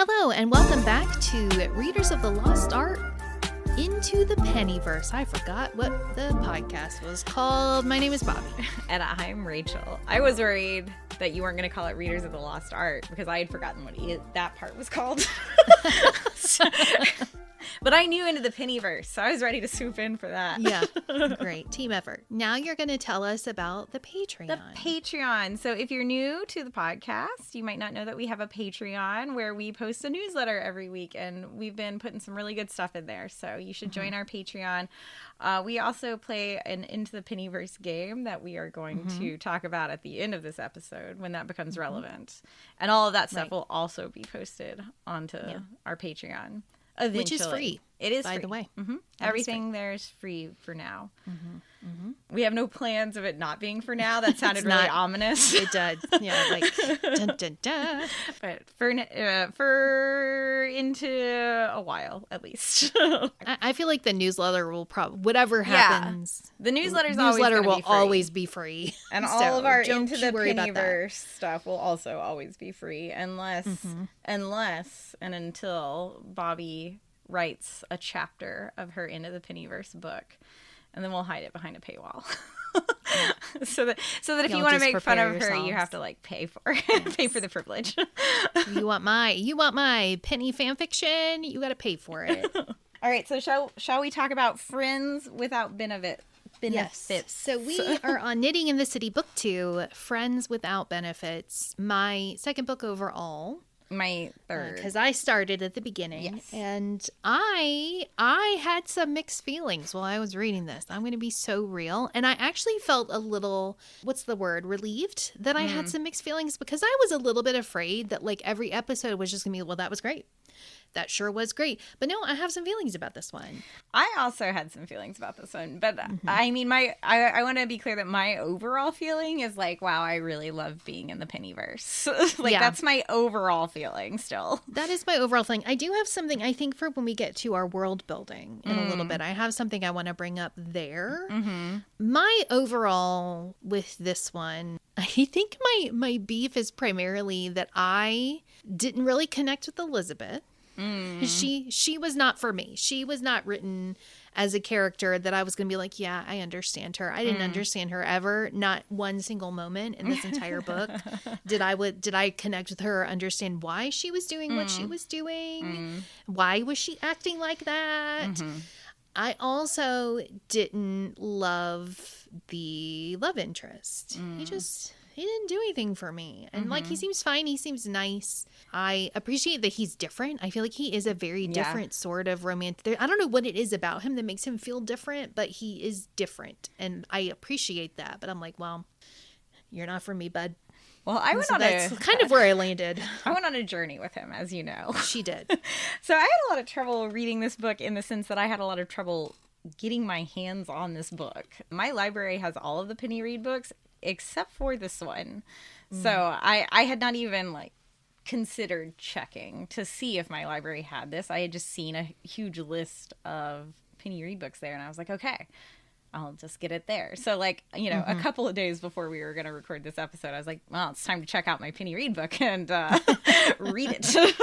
Hello, and welcome back to Readers of the Lost Art Into the Pennyverse. I forgot what the podcast was called. My name is Bobby. And I'm Rachel. I was worried that you weren't going to call it Readers of the Lost Art because I had forgotten what that part was called. But I knew Into the Pennyverse, so I was ready to swoop in for that. Yeah, great. Team effort. Now you're going to tell us about the Patreon. The Patreon. So if you're new to the podcast, you might not know that we have a Patreon where we post a newsletter every week, and we've been putting some really good stuff in there. So you should join our Patreon. We also play an Into the Pennyverse game that we are going to talk about at the end of this episode when that becomes relevant. And all of that stuff will also be posted onto our Patreon. Eventually. Which is free. It is by free. the way. Everything there is free for now. We have no plans of it not being for now. That sounded really ominous. It did. Yeah, like dun, dun, dun. But for into a while at least. I feel like the newsletter will probably whatever happens. The newsletter will always be free, and so all of our don't Into the worry about that. Pennyverse stuff will also always be free, unless and until Bobby writes a chapter of her Into the Pennyverse book, and then we'll hide it behind a paywall. so that if you want to make fun of her, you have to like pay for it. Pay for the privilege. You want my penny fan fiction, you got to pay for it. All right, so shall we talk about Friends Without Benefits? Yes. So we are on Knitting in the City Book 2, Friends Without Benefits, my second book overall. My third. Because I started at the beginning, and I had some mixed feelings while I was reading this. I'm going to be so real. And I actually felt a little, relieved that I had some mixed feelings, because I was a little bit afraid that like every episode was just going to be, well, that was great. That sure was great. But no, I have some feelings about this one. I also had some feelings about this one. But I mean, I want to be clear that my overall feeling is like, wow, I really love being in the Pennyverse. That's my overall feeling still. That is my overall thing. I do have something, I think, for when we get to our world building in a little bit. I have something I want to bring up there. My overall with this one, I think my beef is primarily that I didn't really connect with Elizabeth. She was not for me. She was not written as a character that I was going to be like, yeah, I understand her. I didn't understand her ever. Not one single moment in this entire book did I connect with her, understand why she was doing what she was doing. Why was she acting like that? I also didn't love the love interest. He didn't do anything for me. And like, he seems fine. He seems nice. I appreciate that he's different. I feel like he is a very different sort of romantic. I don't know what it is about him that makes him feel different, but he is different. And I appreciate that. But I'm like, well, you're not for me, bud. Well, that's kind of where I landed. I went on a journey with him, as you know. She did. So I had a lot of trouble reading this book in the sense that I had a lot of trouble getting my hands on this book. My library has all of the Penny Reid books except for this one. So I had not even like considered checking to see if my library had this. I had just seen a huge list of Penny Reid books there, and I was like, okay, I'll just get it there. So like, you know, a couple of days before we were going to record this episode, I was like, well, it's time to check out my Penny Reid book and read it.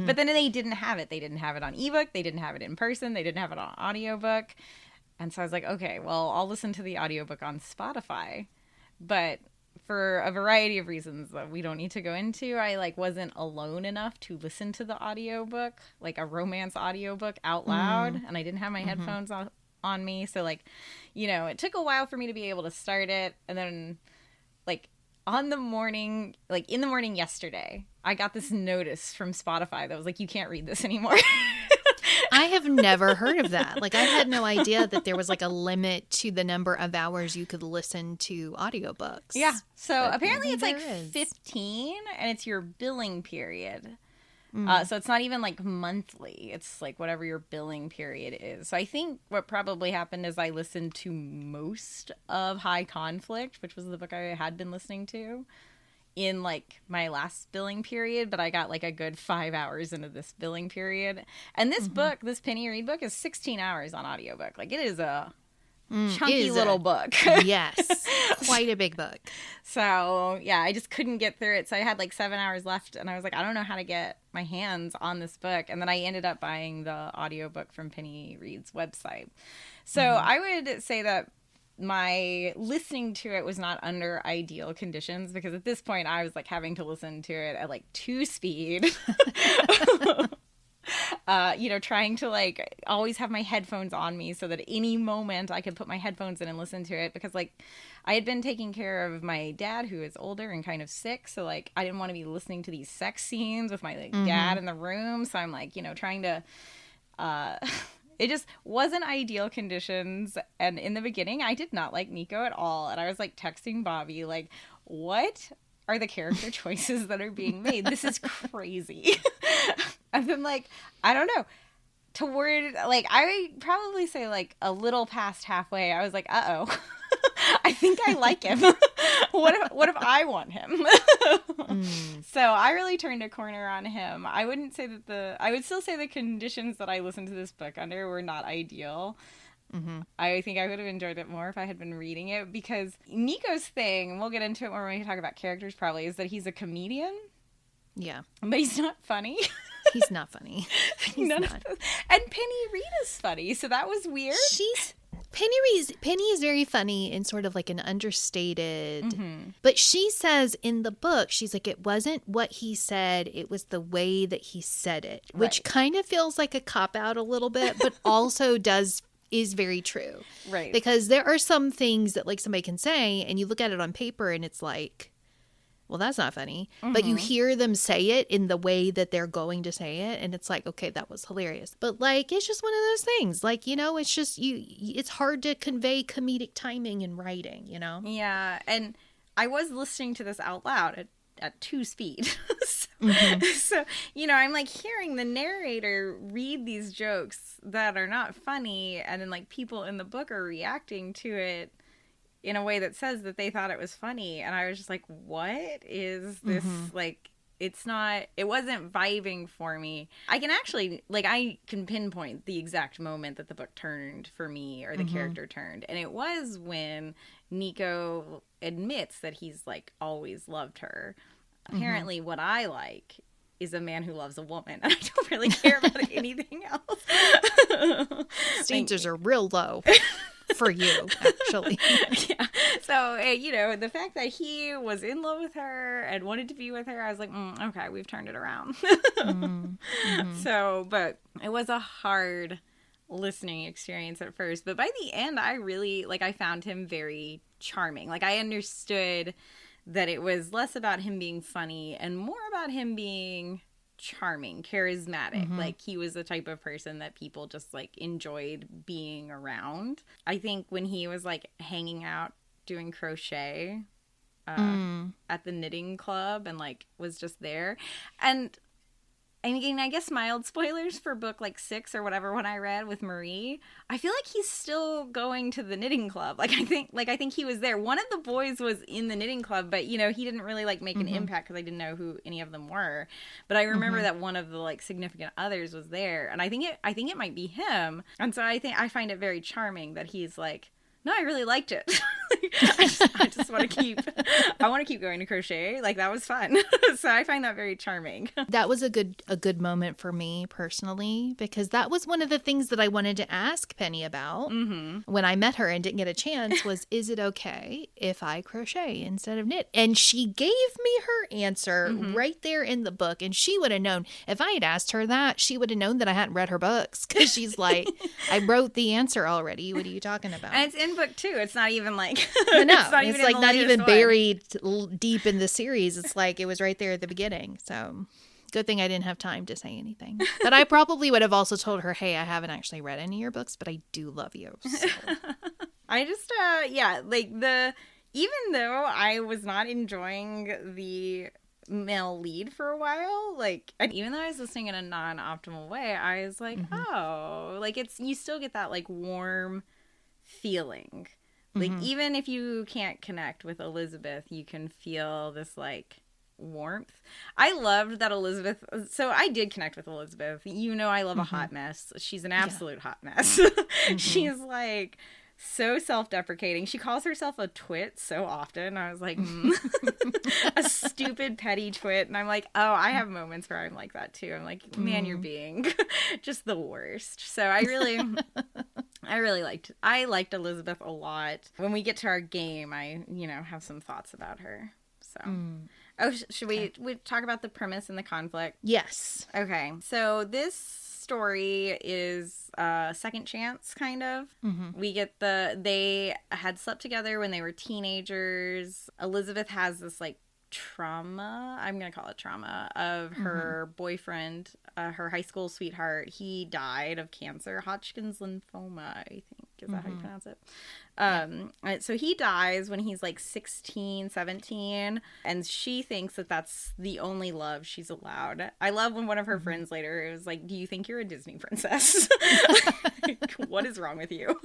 But then they didn't have it. They didn't have it on ebook. They didn't have it in person. They didn't have it on audiobook. And so I was like, okay, well, I'll listen to the audiobook on Spotify. But for a variety of reasons that we don't need to go into, I like wasn't alone enough to listen to the audiobook, like a romance audiobook out loud. And I didn't have my headphones on me. So like, you know, it took a while for me to be able to start it. And then like in the morning yesterday, I got this notice from Spotify that was like, you can't read this anymore. I have never heard of that. Like, I had no idea that there was like a limit to the number of hours you could listen to audiobooks. Yeah. So apparently it's like 15, and it's your billing period. So it's not even like monthly. It's like whatever your billing period is. So I think what probably happened is I listened to most of High Conflict, which was the book I had been listening to, in like my last billing period, but I got like a good 5 hours into this billing period. And this book, this Penny Reid book, is 16 hours on audiobook. Like, it is a chunky little book. Yes. Quite a big book. So, yeah, I just couldn't get through it. So I had like 7 hours left, and I was like, I don't know how to get my hands on this book. And then I ended up buying the audiobook from Penny Reid's website. So I would say that my listening to it was not under ideal conditions, because at this point I was like having to listen to it at like 2 speed. Trying to like always have my headphones on me so that at any moment I could put my headphones in and listen to it, because like I had been taking care of my dad, who is older and kind of sick, so like I didn't want to be listening to these sex scenes with my like dad in the room. So I'm like, trying to it just wasn't ideal conditions. And in the beginning I did not like Nico at all, and I was like texting Bobby like, what are the character choices that are being made? This is crazy. I've been like, I don't know. Toward, like, I would probably say, like, a little past halfway, I was like, uh-oh. I think I like him. What if I want him? So I really turned a corner on him. I wouldn't say that I would still say the conditions that I listened to this book under were not ideal. I think I would have enjoyed it more if I had been reading it, because Nico's thing, and we'll get into it more when we talk about characters probably, is that he's a comedian. Yeah. But he's not funny. He's not funny. He's not. And Penny Reid is funny, so that was weird. Penny is very funny in sort of like an understated, but she says in the book, she's like, it wasn't what he said, it was the way that he said it, which kind of feels like a cop-out a little bit, but also is very true. Right. Because there are some things that like somebody can say and you look at it on paper and it's like, well, that's not funny. But you hear them say it in the way that they're going to say it. And it's like, okay, that was hilarious. But like, it's just one of those things. Like, it's just, it's hard to convey comedic timing in writing, Yeah. And I was listening to this out loud at 2 speed. So, I'm like hearing the narrator read these jokes that are not funny. And then like people in the book are reacting to it in a way that says that they thought it was funny. And I was just like, what is this? Like, it wasn't vibing for me. I can pinpoint the exact moment that the book turned for me, or the character turned. And it was when Nico admits that he's like always loved her. Apparently what I like is a man who loves a woman. And I don't really care about anything else. Standards are real low. For you, actually. Yeah. So, the fact that he was in love with her and wanted to be with her, I was like, okay, we've turned it around. So, but it was a hard listening experience at first. But by the end, I really, I found him very charming. Like, I understood that it was less about him being funny and more about him being charming, charismatic. Like, he was the type of person that people just enjoyed being around. I think when he was hanging out doing crochet at the knitting club and was just there, and I guess mild spoilers for book 6 or whatever when I read with Marie, I feel like he's still going to the knitting club. I think he was there. One of the boys was in the knitting club, but he didn't really make an impact because I didn't know who any of them were. But I remember that one of the significant others was there, and I think it might be him. And so I find it very charming that he's no, I really liked it. I just want to keep going to crochet. That was fun. So I find that very charming. That was a good moment for me personally, because that was one of the things that I wanted to ask Penny about when I met her and didn't get a chance was, is it okay if I crochet instead of knit? And she gave me her answer right there in the book. And she would have known, if I had asked her that, she would have known that I hadn't read her books, because she's like, I wrote the answer already. What are you talking about? And it's in book 2. It's not even I know. It's not even buried deep in the series. It's it was right there at the beginning. So good thing I didn't have time to say anything. But I probably would have also told her, hey, I haven't actually read any of your books, but I do love you. So. I just, even though I was not enjoying the male lead for a while, and even though I was listening in a non-optimal way, I was like, you still get that warm feeling. Even if you can't connect with Elizabeth, you can feel this warmth. I loved that Elizabeth, so I did connect with Elizabeth. I love a hot mess. She's an absolute hot mess. She's so self-deprecating. She calls herself a twit so often. I was like, a stupid, petty twit. And I'm like, oh, I have moments where I'm like that too. I'm like, man, you're being just the worst. So I liked Elizabeth a lot. When we get to our game, I, have some thoughts about her. So, should we talk about the premise and the conflict? Yes. Okay. So this story is a second chance, kind of. We get they had slept together when they were teenagers. Elizabeth has this like trauma, I'm gonna call it trauma, of her boyfriend, her high school sweetheart. He died of cancer, Hodgkin's lymphoma, I think. Is that how you pronounce it? So he dies when he's like 16, 17, and she thinks that that's the only love she's allowed. I love when one of her friends later was like, do you think you're a Disney princess? Like, what is wrong with you?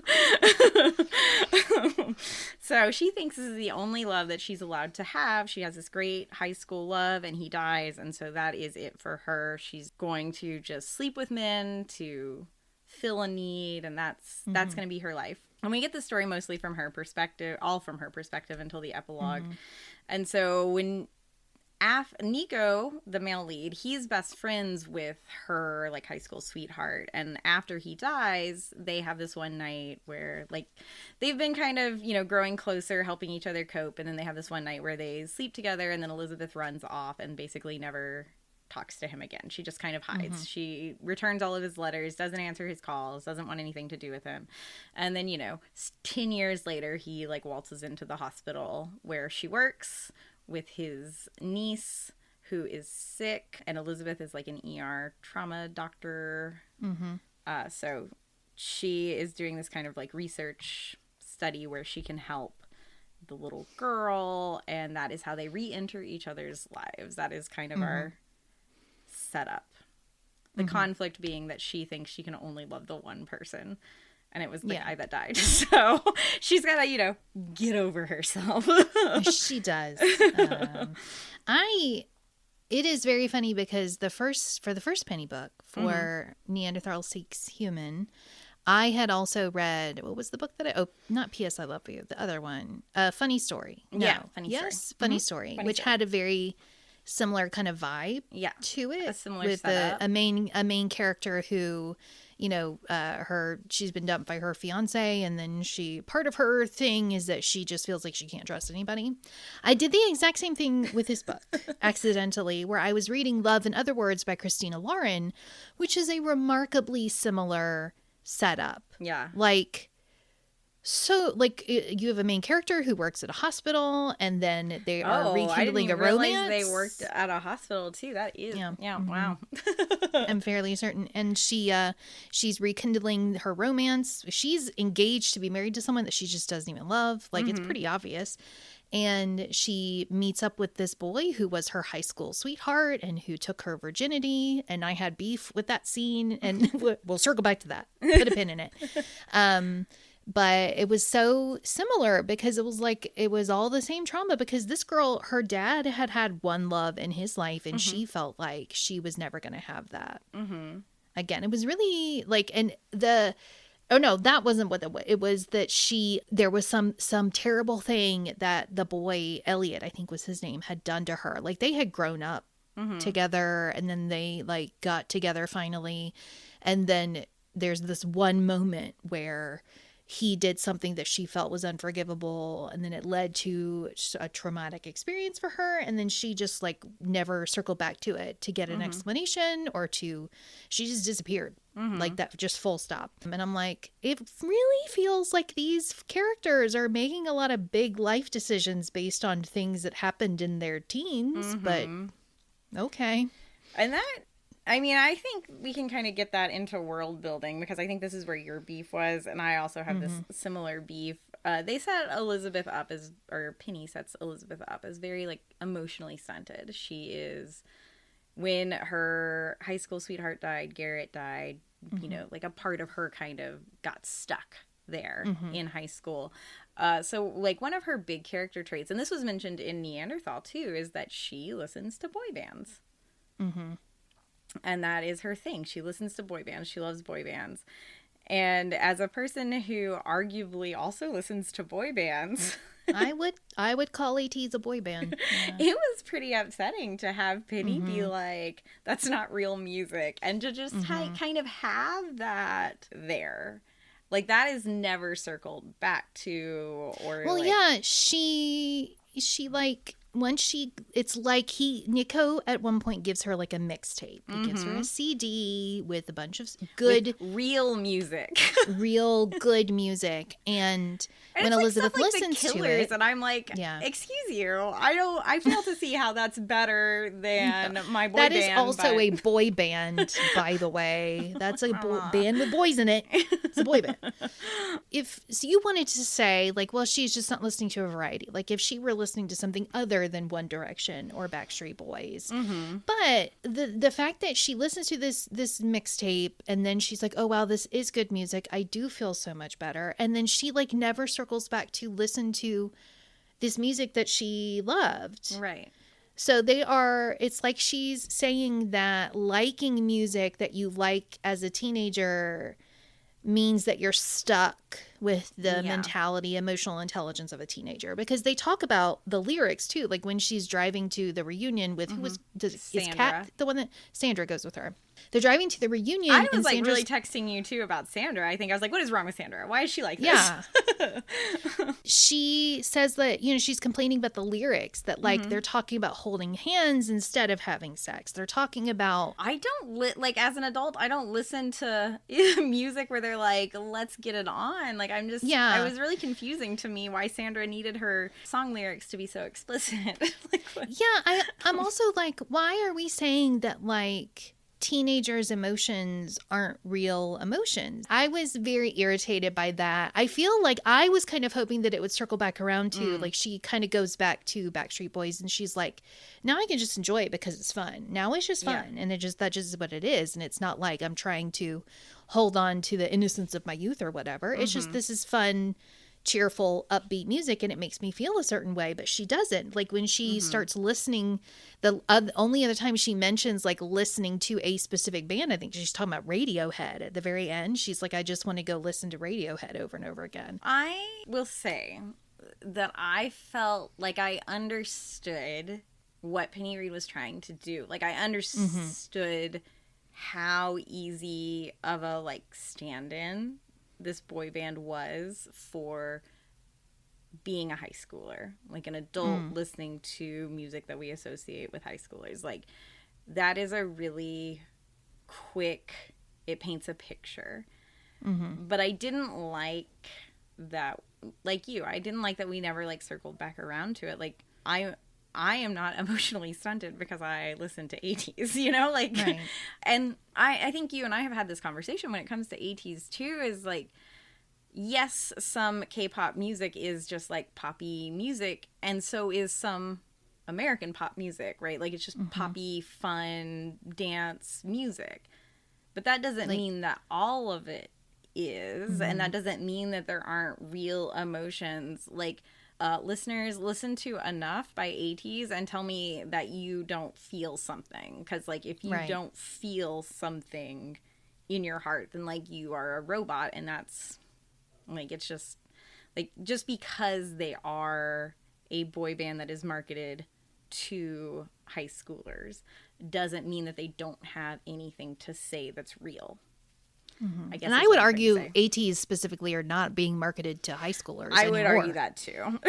So she thinks this is the only love that she's allowed to have. She has this great high school love, and he dies, and so that is it for her. She's going to just sleep with men to fill a need, and that's going to be her life. And we get the story mostly from her perspective, all from her perspective until the epilogue. And so when Nico, the male lead, he's best friends with her like high school sweetheart, and after he dies, they have this one night where like they've been kind of growing closer, helping each other cope, and then they have this one night where they sleep together, and then Elizabeth runs off and basically never talks to him again. She just kind of hides. She returns all of his letters, doesn't answer his calls, doesn't want anything to do with him. And then 10 years later, he like waltzes into the hospital where she works with his niece who is sick, and Elizabeth is like an ER trauma doctor. So she is doing this kind of like research study where she can help the little girl, and that is how they re-enter each other's lives. That is kind of our setup. The conflict being that she thinks she can only love the one person, and it was the guy that died. So she's got to, get over herself. She does. It is very funny because for the first Penny book, for Neanderthal Seeks Human, I had also read, what was the book that not P.S. I Love You, the other one, Funny Story. No. Yeah, Funny Story. Funny Story, which had a very similar kind of vibe to it. A similar with setup. a main character who, she's been dumped by her fiance, and then part of her thing is that she just feels like she can't trust anybody. I did the exact same thing with this book accidentally, where I was reading Love in Other Words by Christina Lauren, which is a remarkably similar setup. Yeah. So, you have a main character who works at a hospital, and then they are rekindling a romance. They worked at a hospital too. That is, wow. I'm fairly certain. And she's rekindling her romance. She's engaged to be married to someone that she just doesn't even love. It's pretty obvious. And she meets up with this boy who was her high school sweetheart and who took her virginity. And I had beef with that scene, and we'll circle back to that. Put a pin in it. But it was so similar because it was all the same trauma, because this girl, her dad had one love in his life, and she felt like she was never going to have that. Again, it was really that wasn't what it was, that there was some terrible thing that the boy, Elliot, I think was his name, had done to her. Like, they had grown up together, and then they got together finally. And then there's this one moment where he did something that she felt was unforgivable, and then it led to a traumatic experience for her, and then she just never circled back to it to get an explanation, or she just disappeared like that, just full stop. And I'm like, it really feels like these characters are making a lot of big life decisions based on things that happened in their teens, but okay. And I think we can kind of get that into world building, because I think this is where your beef was, and I also have this similar beef. They set Elizabeth up Penny sets Elizabeth up as very emotionally stunted. She is, when her high school sweetheart died, Garrett died, a part of her kind of got stuck there in high school. So one of her big character traits, and this was mentioned in Neanderthal too, is that she listens to boy bands. And that is her thing. She listens to boy bands. She loves boy bands. And as a person who arguably also listens to boy bands, I would call ATEEZ a boy band. Yeah. It was pretty upsetting to have Penny be like, that's not real music, and to just kind of have that there. Like, that is never circled back to, or well, like... yeah, she like, Nico at one point gives her like a mixtape. He gives her a CD with a bunch of good, real music. real good music. And when Elizabeth listens to it, and I'm like, excuse you, I fail to see how that's better than my boy band. That is also a boy band, by the way. That's a band with boys in it. It's a boy band. If so you wanted to say, like, well, she's just not listening to a variety. Like, if she were listening to something other than One Direction or Backstreet Boys. But the fact that she listens to this mixtape and then she's like, oh, wow, this is good music. I do feel so much better. And then she, like, never circles back to listen to this music that she loved. Right. So it's like she's saying that liking music that you like as a teenager means that you're stuck with the mentality, emotional intelligence of a teenager, because they talk about the lyrics too. Like when she's driving to the reunion with is Kat the one that Sandra goes with her? They're driving to the reunion. I was like really texting you too about Sandra. I think I was like, what is wrong with Sandra? Why is she like this? Yeah. She says that, she's complaining about the lyrics, that like they're talking about holding hands instead of having sex. They're talking about... I don't like, as an adult, I don't listen to music where they're like, let's get it on. Like, I'm just... Yeah. It was really confusing to me why Sandra needed her song lyrics to be so explicit. Like, yeah, I'm also like, why are we saying that, like... teenagers' emotions aren't real emotions? I was very irritated by that. I feel like I was kind of hoping that it would circle back around to like, she kind of goes back to Backstreet Boys and she's like, now I can just enjoy it because it's fun. Now it's just fun. And that just is what it is. And it's not like I'm trying to hold on to the innocence of my youth or whatever. It's just, this is fun, cheerful, upbeat music, and it makes me feel a certain way. But she doesn't. Like when she starts listening, the only other time she mentions like listening to a specific band, I think she's talking about Radiohead at the very end. She's like, I just want to go listen to Radiohead over and over again. I will say that I felt like I understood what Penny Reid was trying to do. Like, I understood how easy of a like stand-in this boy band was for being a high schooler, like an adult listening to music that we associate with high schoolers. Like, that is a really quick, it paints a picture. But I didn't like that, like you, I didn't like that we never like circled back around to it. Like, I am not emotionally stunted because I listen to ATEEZ, like, right. And I think you and I have had this conversation when it comes to ATEEZ too, is like, yes, some K-pop music is just like poppy music, and so is some American pop music, right? Like, it's just poppy, fun, dance music. But that doesn't mean that all of it is, and that doesn't mean that there aren't real emotions. Like, listeners, listen to Enough by ATEEZ and tell me that you don't feel something. Because, like, if you don't feel something in your heart, then, like, you are a robot. And that's, like, it's just, like, just because they are a boy band that is marketed to high schoolers doesn't mean that they don't have anything to say that's real. I guess, and I would argue ATEEZ specifically are not being marketed to high schoolers I anymore. would argue that too.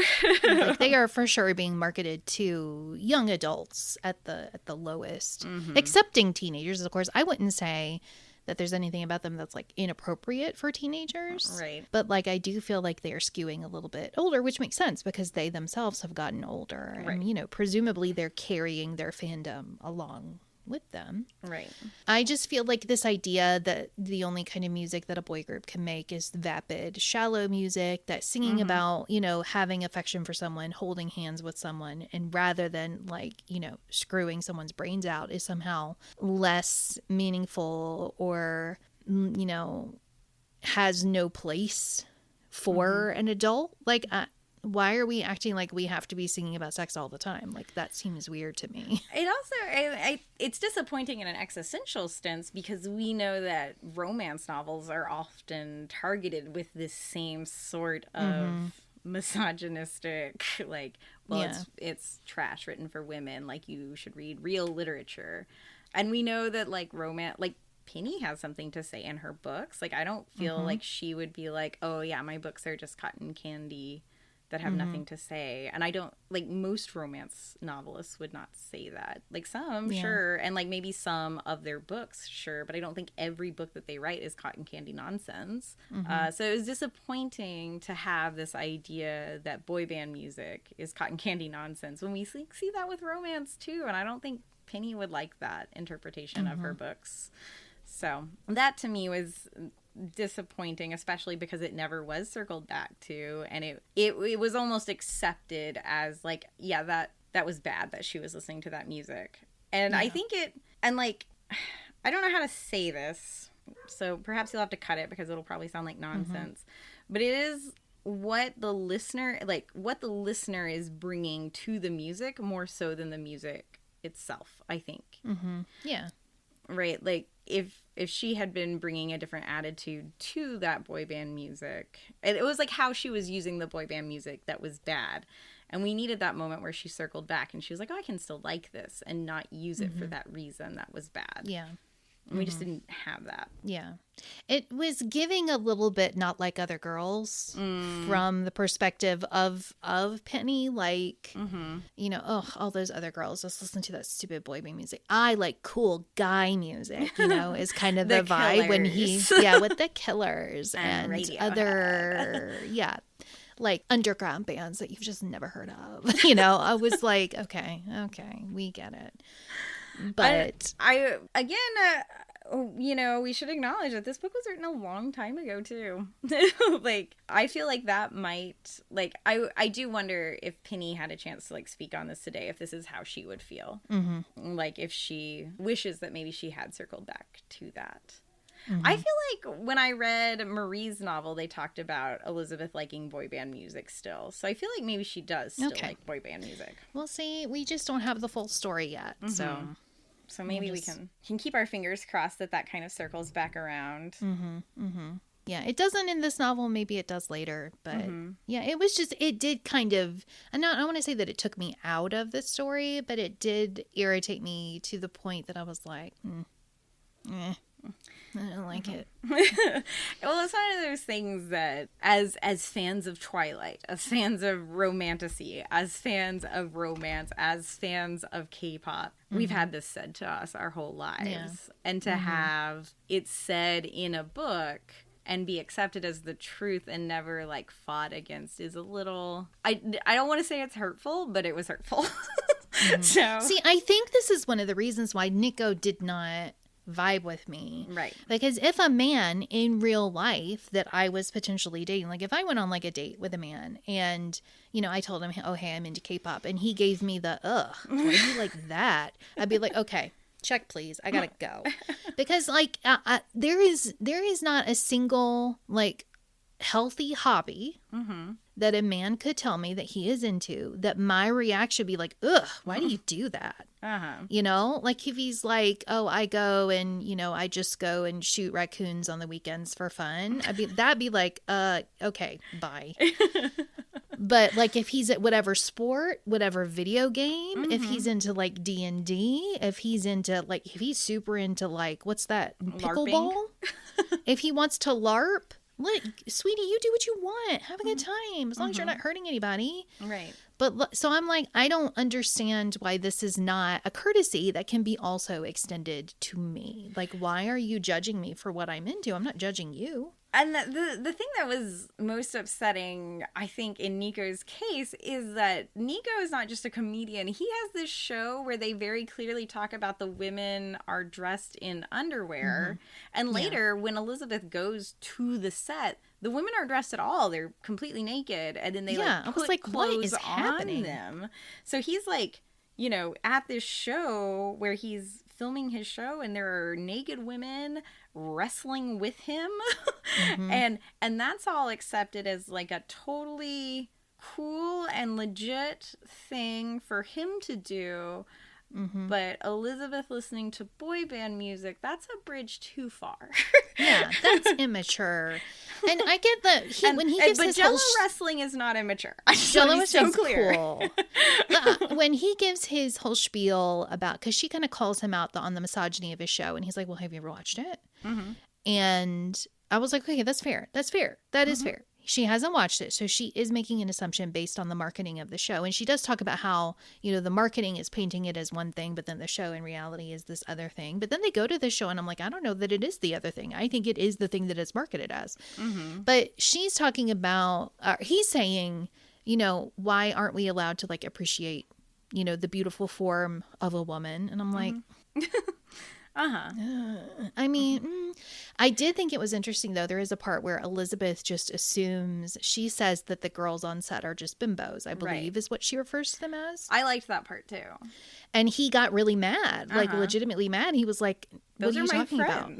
Like, they are for sure being marketed to young adults at the lowest, excepting teenagers, of course. I wouldn't say that there's anything about them that's like inappropriate for teenagers, right? But like, I do feel like they are skewing a little bit older, which makes sense because they themselves have gotten older, right. And presumably they're carrying their fandom along with them. Right. I just feel like this idea that the only kind of music that a boy group can make is vapid, shallow music that's singing about, having affection for someone, holding hands with someone, and rather than like, screwing someone's brains out is somehow less meaningful or, has no place for an adult. Like, why are we acting like we have to be singing about sex all the time? Like, that seems weird to me. It also, it's disappointing in an existential sense because we know that romance novels are often targeted with this same sort of misogynistic, like, well, it's trash written for women. Like, you should read real literature. And we know that, like, romance, like, Penny has something to say in her books. Like, I don't feel like she would be like, oh, yeah, my books are just cotton candy that have nothing to say. And I don't, like, most romance novelists would not say that. Like, some, sure. And, like, maybe some of their books, sure. But I don't think every book that they write is cotton candy nonsense. So it was disappointing to have this idea that boy band music is cotton candy nonsense when we see that with romance, too. And I don't think Penny would like that interpretation of her books. So that to me was disappointing, especially because it never was circled back to, and it was almost accepted as like, yeah, that was bad that she was listening to that music. And I think like, I don't know how to say this, so perhaps you'll have to cut it because it'll probably sound like nonsense, but it is what the listener is bringing to the music more so than the music itself, I think. Yeah. Right, like if she had been bringing a different attitude to that boy band music, it was like how she was using the boy band music that was bad, and we needed that moment where she circled back and she was like, oh, I can still like this and not use it for that reason that was bad. Yeah. And we just didn't have that. Yeah. It was giving a little bit Not Like Other Girls from the perspective of Penny. Like, you know, oh, all those other girls just listen to that stupid boy band music. I like cool guy music, you know, is kind of the vibe when with the Killers and other, like underground bands that you've just never heard of. You know, I was like, okay, we get it. But I again, you know, we should acknowledge that this book was written a long time ago too. Like, I feel like that might, like, I do wonder if Penny had a chance to like speak on this today, if this is how she would feel, like if she wishes that maybe she had circled back to that. I feel like when I read Marie's novel, they talked about Elizabeth liking boy band music still. So I feel like maybe she does still like boy band music. We'll see. We just don't have the full story yet. So maybe we can keep our fingers crossed that kind of circles back around. Yeah, it doesn't in this novel. Maybe it does later. But yeah, it was just, it did kind of, I want to say that it took me out of the story, but it did irritate me to the point that I was like, I don't like it. Well, it's one of those things that as fans of Twilight, as fans of romantasy, as fans of romance, as fans of K-pop, we've had this said to us our whole lives. And to have it said in a book and be accepted as the truth and never like fought against is a little, I don't want to say it's hurtful, but it was hurtful. So see, I think this is one of the reasons why Nico did not vibe with me. Right. Because if a man in real life that I was potentially dating, like if I went on like a date with a man and, you know, I told him, oh, hey, I'm into K-pop, and he gave me the, why do you like that? I'd be like, okay, check please. I gotta go. Because like there is not a single like healthy hobby that a man could tell me that he is into that my reaction would be like, ugh, why do you do that? You know, like if he's like, oh, I go and, you know, I just go and shoot raccoons on the weekends for fun, that'd be like, okay, bye. But like if he's at whatever sport, whatever video game, if he's into like D&D, if he's super into like, what's that, pickleball? If he wants to LARP, look, sweetie, you do what you want. Have a good time. As long as you're not hurting anybody. Right. But so I'm like, I don't understand why this is not a courtesy that can be also extended to me. Like, why are you judging me for what I'm into? I'm not judging you. And the thing that was most upsetting, I think, in Nico's case is that Nico is not just a comedian. He has this show where they very clearly talk about the women are dressed in underwear. And later, when Elizabeth goes to the set, the women aren't dressed at all. They're completely naked. And then they put clothes on them. So he's like, you know, at this show where he's filming his show and there are naked women wrestling with him. And that's all accepted as like a totally cool and legit thing for him to do. But Elizabeth listening to boy band music, that's a bridge too far. Yeah, that's immature. And I get that when he gives but his Jello whole wrestling is not immature. I just Jello want to be so is clear. cool. When he gives his whole spiel about, because she kind of calls him out on the misogyny of his show, and he's like, well, have you ever watched it? And I was like, okay, that's fair. That's fair. That is fair. She hasn't watched it, so she is making an assumption based on the marketing of the show. And she does talk about how, you know, the marketing is painting it as one thing, but then the show in reality is this other thing. But then they go to the show and I'm like, I don't know that it is the other thing. I think it is the thing that it's marketed as. But she's talking about, he's saying, you know, why aren't we allowed to like appreciate, you know, the beautiful form of a woman? And I'm like... I mean, I did think it was interesting, though. There is a part where Elizabeth just assumes, she says that the girls on set are just bimbos, I believe is what she refers to them as. I liked that part, too. And he got really mad, like legitimately mad. He was like, what are you talking about?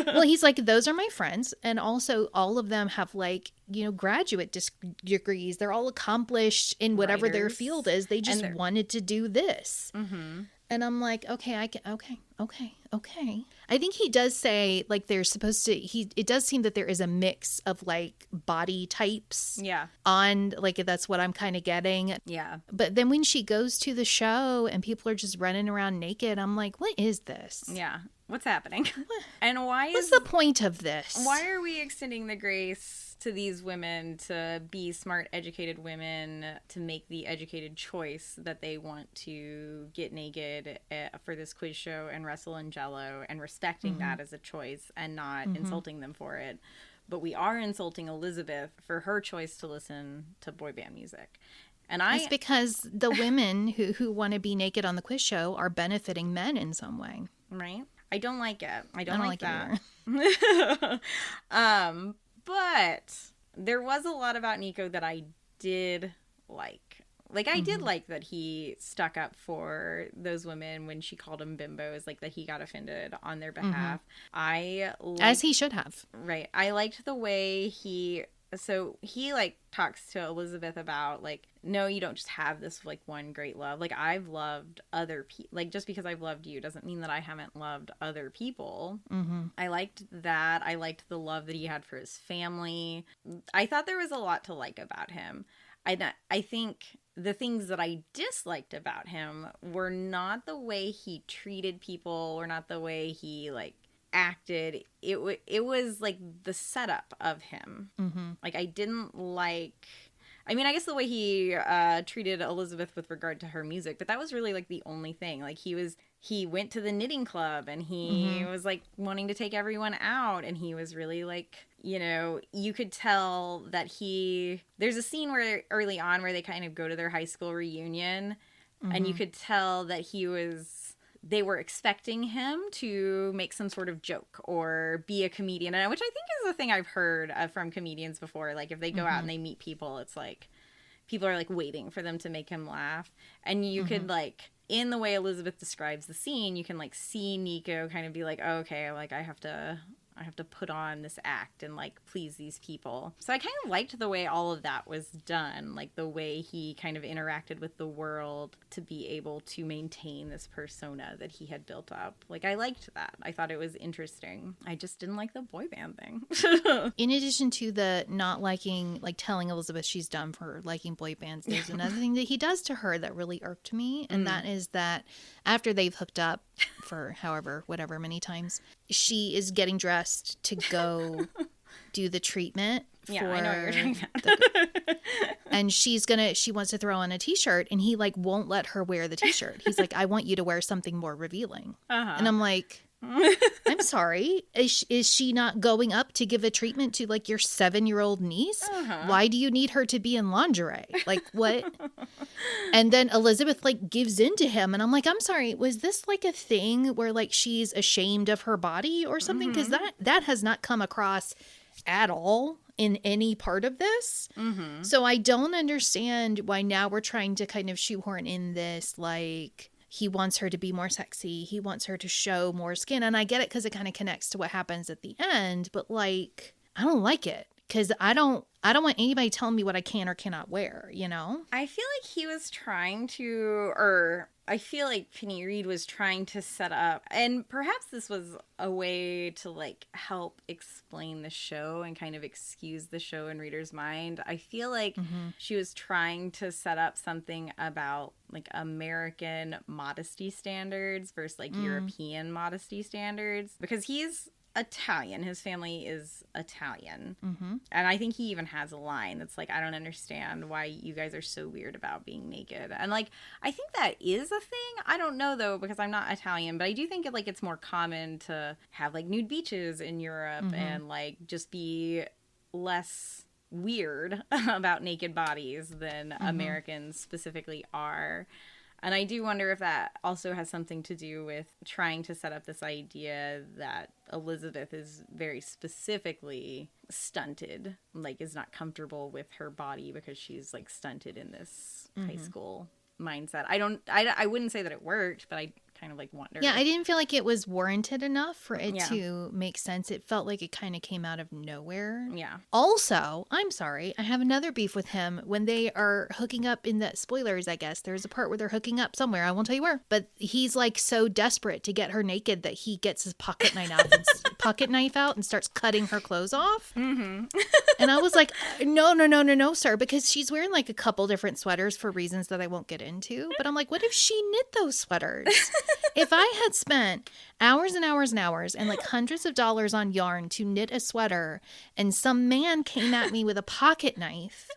Well, he's like, those are my friends. And also all of them have like, you know, graduate degrees. They're all accomplished in whatever their field is. They just wanted to do this. And I'm like, okay, okay. I think he does say like there's supposed to, it does seem that there is a mix of like body types. Yeah. On like, that's what I'm kind of getting. Yeah. But then when she goes to the show and people are just running around naked, I'm like, what is this? Yeah. What's happening? And what's the point of this? Why are we extending the grace to these women to be smart, educated women, to make the educated choice that they want to get naked for this quiz show and wrestle in Jello, and respecting that as a choice and not insulting them for it? But we are insulting Elizabeth for her choice to listen to boy band music. And it's because the women who want to be naked on the quiz show are benefiting men in some way. Right? I don't like it. I don't like that. But there was a lot about Nico that I did like. Like, I did like that he stuck up for those women when she called him bimbos, like that he got offended on their behalf. As he should have. Right. I liked the way he like talks to Elizabeth about like, no, you don't just have this like one great love. Like, I've loved other people. Like, just because I've loved you doesn't mean that I haven't loved other people. I liked that. I liked the love that he had for his family. I thought there was a lot to like about him. I think the things that I disliked about him were not the way he treated people, or not the way he like acted. It was like the setup of him. Like, I didn't like, I mean, I guess the way he treated Elizabeth with regard to her music, but that was really like the only thing. Like, he went to the knitting club and he was like wanting to take everyone out, and he was really like, you know, you could tell that there's a scene where early on where they kind of go to their high school reunion, and you could tell that they were expecting him to make some sort of joke or be a comedian, which I think is a thing I've heard from comedians before. Like, if they go out and they meet people, it's like people are like waiting for them to make him laugh. And you could like, in the way Elizabeth describes the scene, you can like see Nico kind of be like, oh, okay, like I have to put on this act and like please these people. So I kind of liked the way all of that was done, like the way he kind of interacted with the world to be able to maintain this persona that he had built up. Like, I liked that. I thought it was interesting. I just didn't like the boy band thing. In addition to the not liking, like telling Elizabeth she's dumb for liking boy bands, there's another thing that he does to her that really irked me, and that is that after they've hooked up for whatever many times, she is getting dressed to go do the treatment. Yeah, I know what you're talking about. And she wants to throw on a t-shirt, and he like won't let her wear the t-shirt. He's like, I want you to wear something more revealing. And I'm like, I'm sorry. Is she not going up to give a treatment to like your 7-year-old niece? Why do you need her to be in lingerie? Like, what? And then Elizabeth like gives in to him, and I'm like, I'm sorry. Was this like a thing where like she's ashamed of her body or something? Because that has not come across at all in any part of this. So I don't understand why now we're trying to kind of shoehorn in this like, he wants her to be more sexy. He wants her to show more skin. And I get it because it kind of connects to what happens at the end. But, like, I don't like it. because I don't want anybody telling me what I can or cannot wear, you know? I feel like he was trying to, or I feel like Penny Reid was trying to set up, and perhaps this was a way to like help explain the show and kind of excuse the show in readers' mind. I feel like she was trying to set up something about like American modesty standards versus like European modesty standards, because he's Italian. His family is Italian. And I think he even has a line that's like, I don't understand why you guys are so weird about being naked. And like, I think that is a thing. I don't know though, because I'm not Italian, but I do think it's more common to have like nude beaches in Europe and like just be less weird about naked bodies than Americans specifically are. And I do wonder if that also has something to do with trying to set up this idea that Elizabeth is very specifically stunted, like is not comfortable with her body because she's like stunted in this high school mindset. I wouldn't say that it worked, but I kind of like wonder. Yeah, I didn't feel like it was warranted enough for it to make sense. It felt like it kind of came out of nowhere. Yeah. Also, I'm sorry, I have another beef with him when they are hooking up in the spoilers, I guess. There's a part where they're hooking up somewhere. I won't tell you where. But he's like so desperate to get her naked that he gets his pocket knife out and starts cutting her clothes off. And I was like, no, sir, because she's wearing like a couple different sweaters for reasons that I won't get into. But I'm like, what if she knit those sweaters? If I had spent hours and hours and hours and like hundreds of dollars on yarn to knit a sweater and some man came at me with a pocket knife,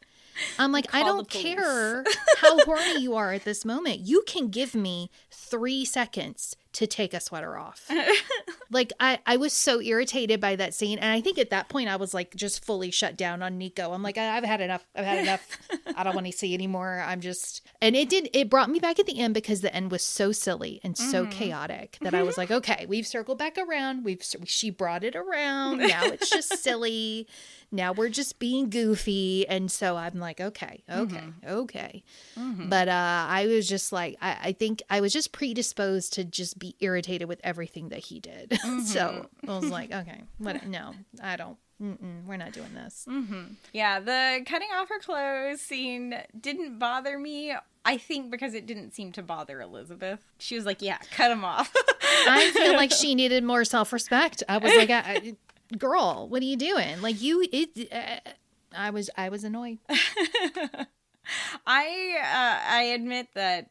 I'm like, I don't care how horny you are at this moment. You can give me 3 seconds to take a sweater off. Like, I was so irritated by that scene. And I think at that point I was like just fully shut down on Nico. I'm like, I've had enough. I don't want to see anymore. And it brought me back at the end because the end was so silly and so chaotic that I was like, okay, we've circled back around. She brought it around. Now it's just silly. Now we're just being goofy. And so I'm like, okay. But I was just like, I think I was just predisposed to just be irritated with everything that he did. So I was like, okay, no, I don't. We're not doing this. Yeah, the cutting off her clothes scene didn't bother me. I think because it didn't seem to bother Elizabeth. She was like, yeah, cut him off. I feel like she needed more self-respect. I was like, girl, what are you doing? Like I was annoyed. I admit that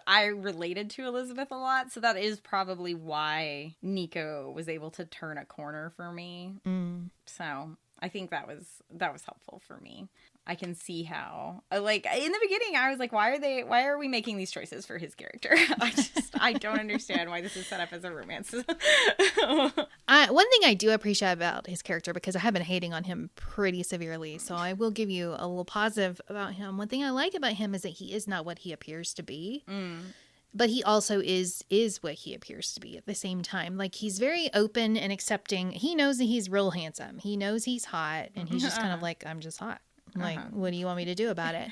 I related to Elizabeth a lot, so that is probably why Nico was able to turn a corner for me. So I think that was helpful for me. I can see how, like, in the beginning I was like, why are we making these choices for his character? I don't understand why this is set up as a romance. One thing I do appreciate about his character, because I have been hating on him pretty severely, so I will give you a little positive about him. One thing I like about him is that he is not what he appears to be. But he also is what he appears to be at the same time. Like, he's very open and accepting. He knows that he's real handsome. He knows he's hot, and he's just kind of like, I'm just hot. Like, what do you want me to do about it?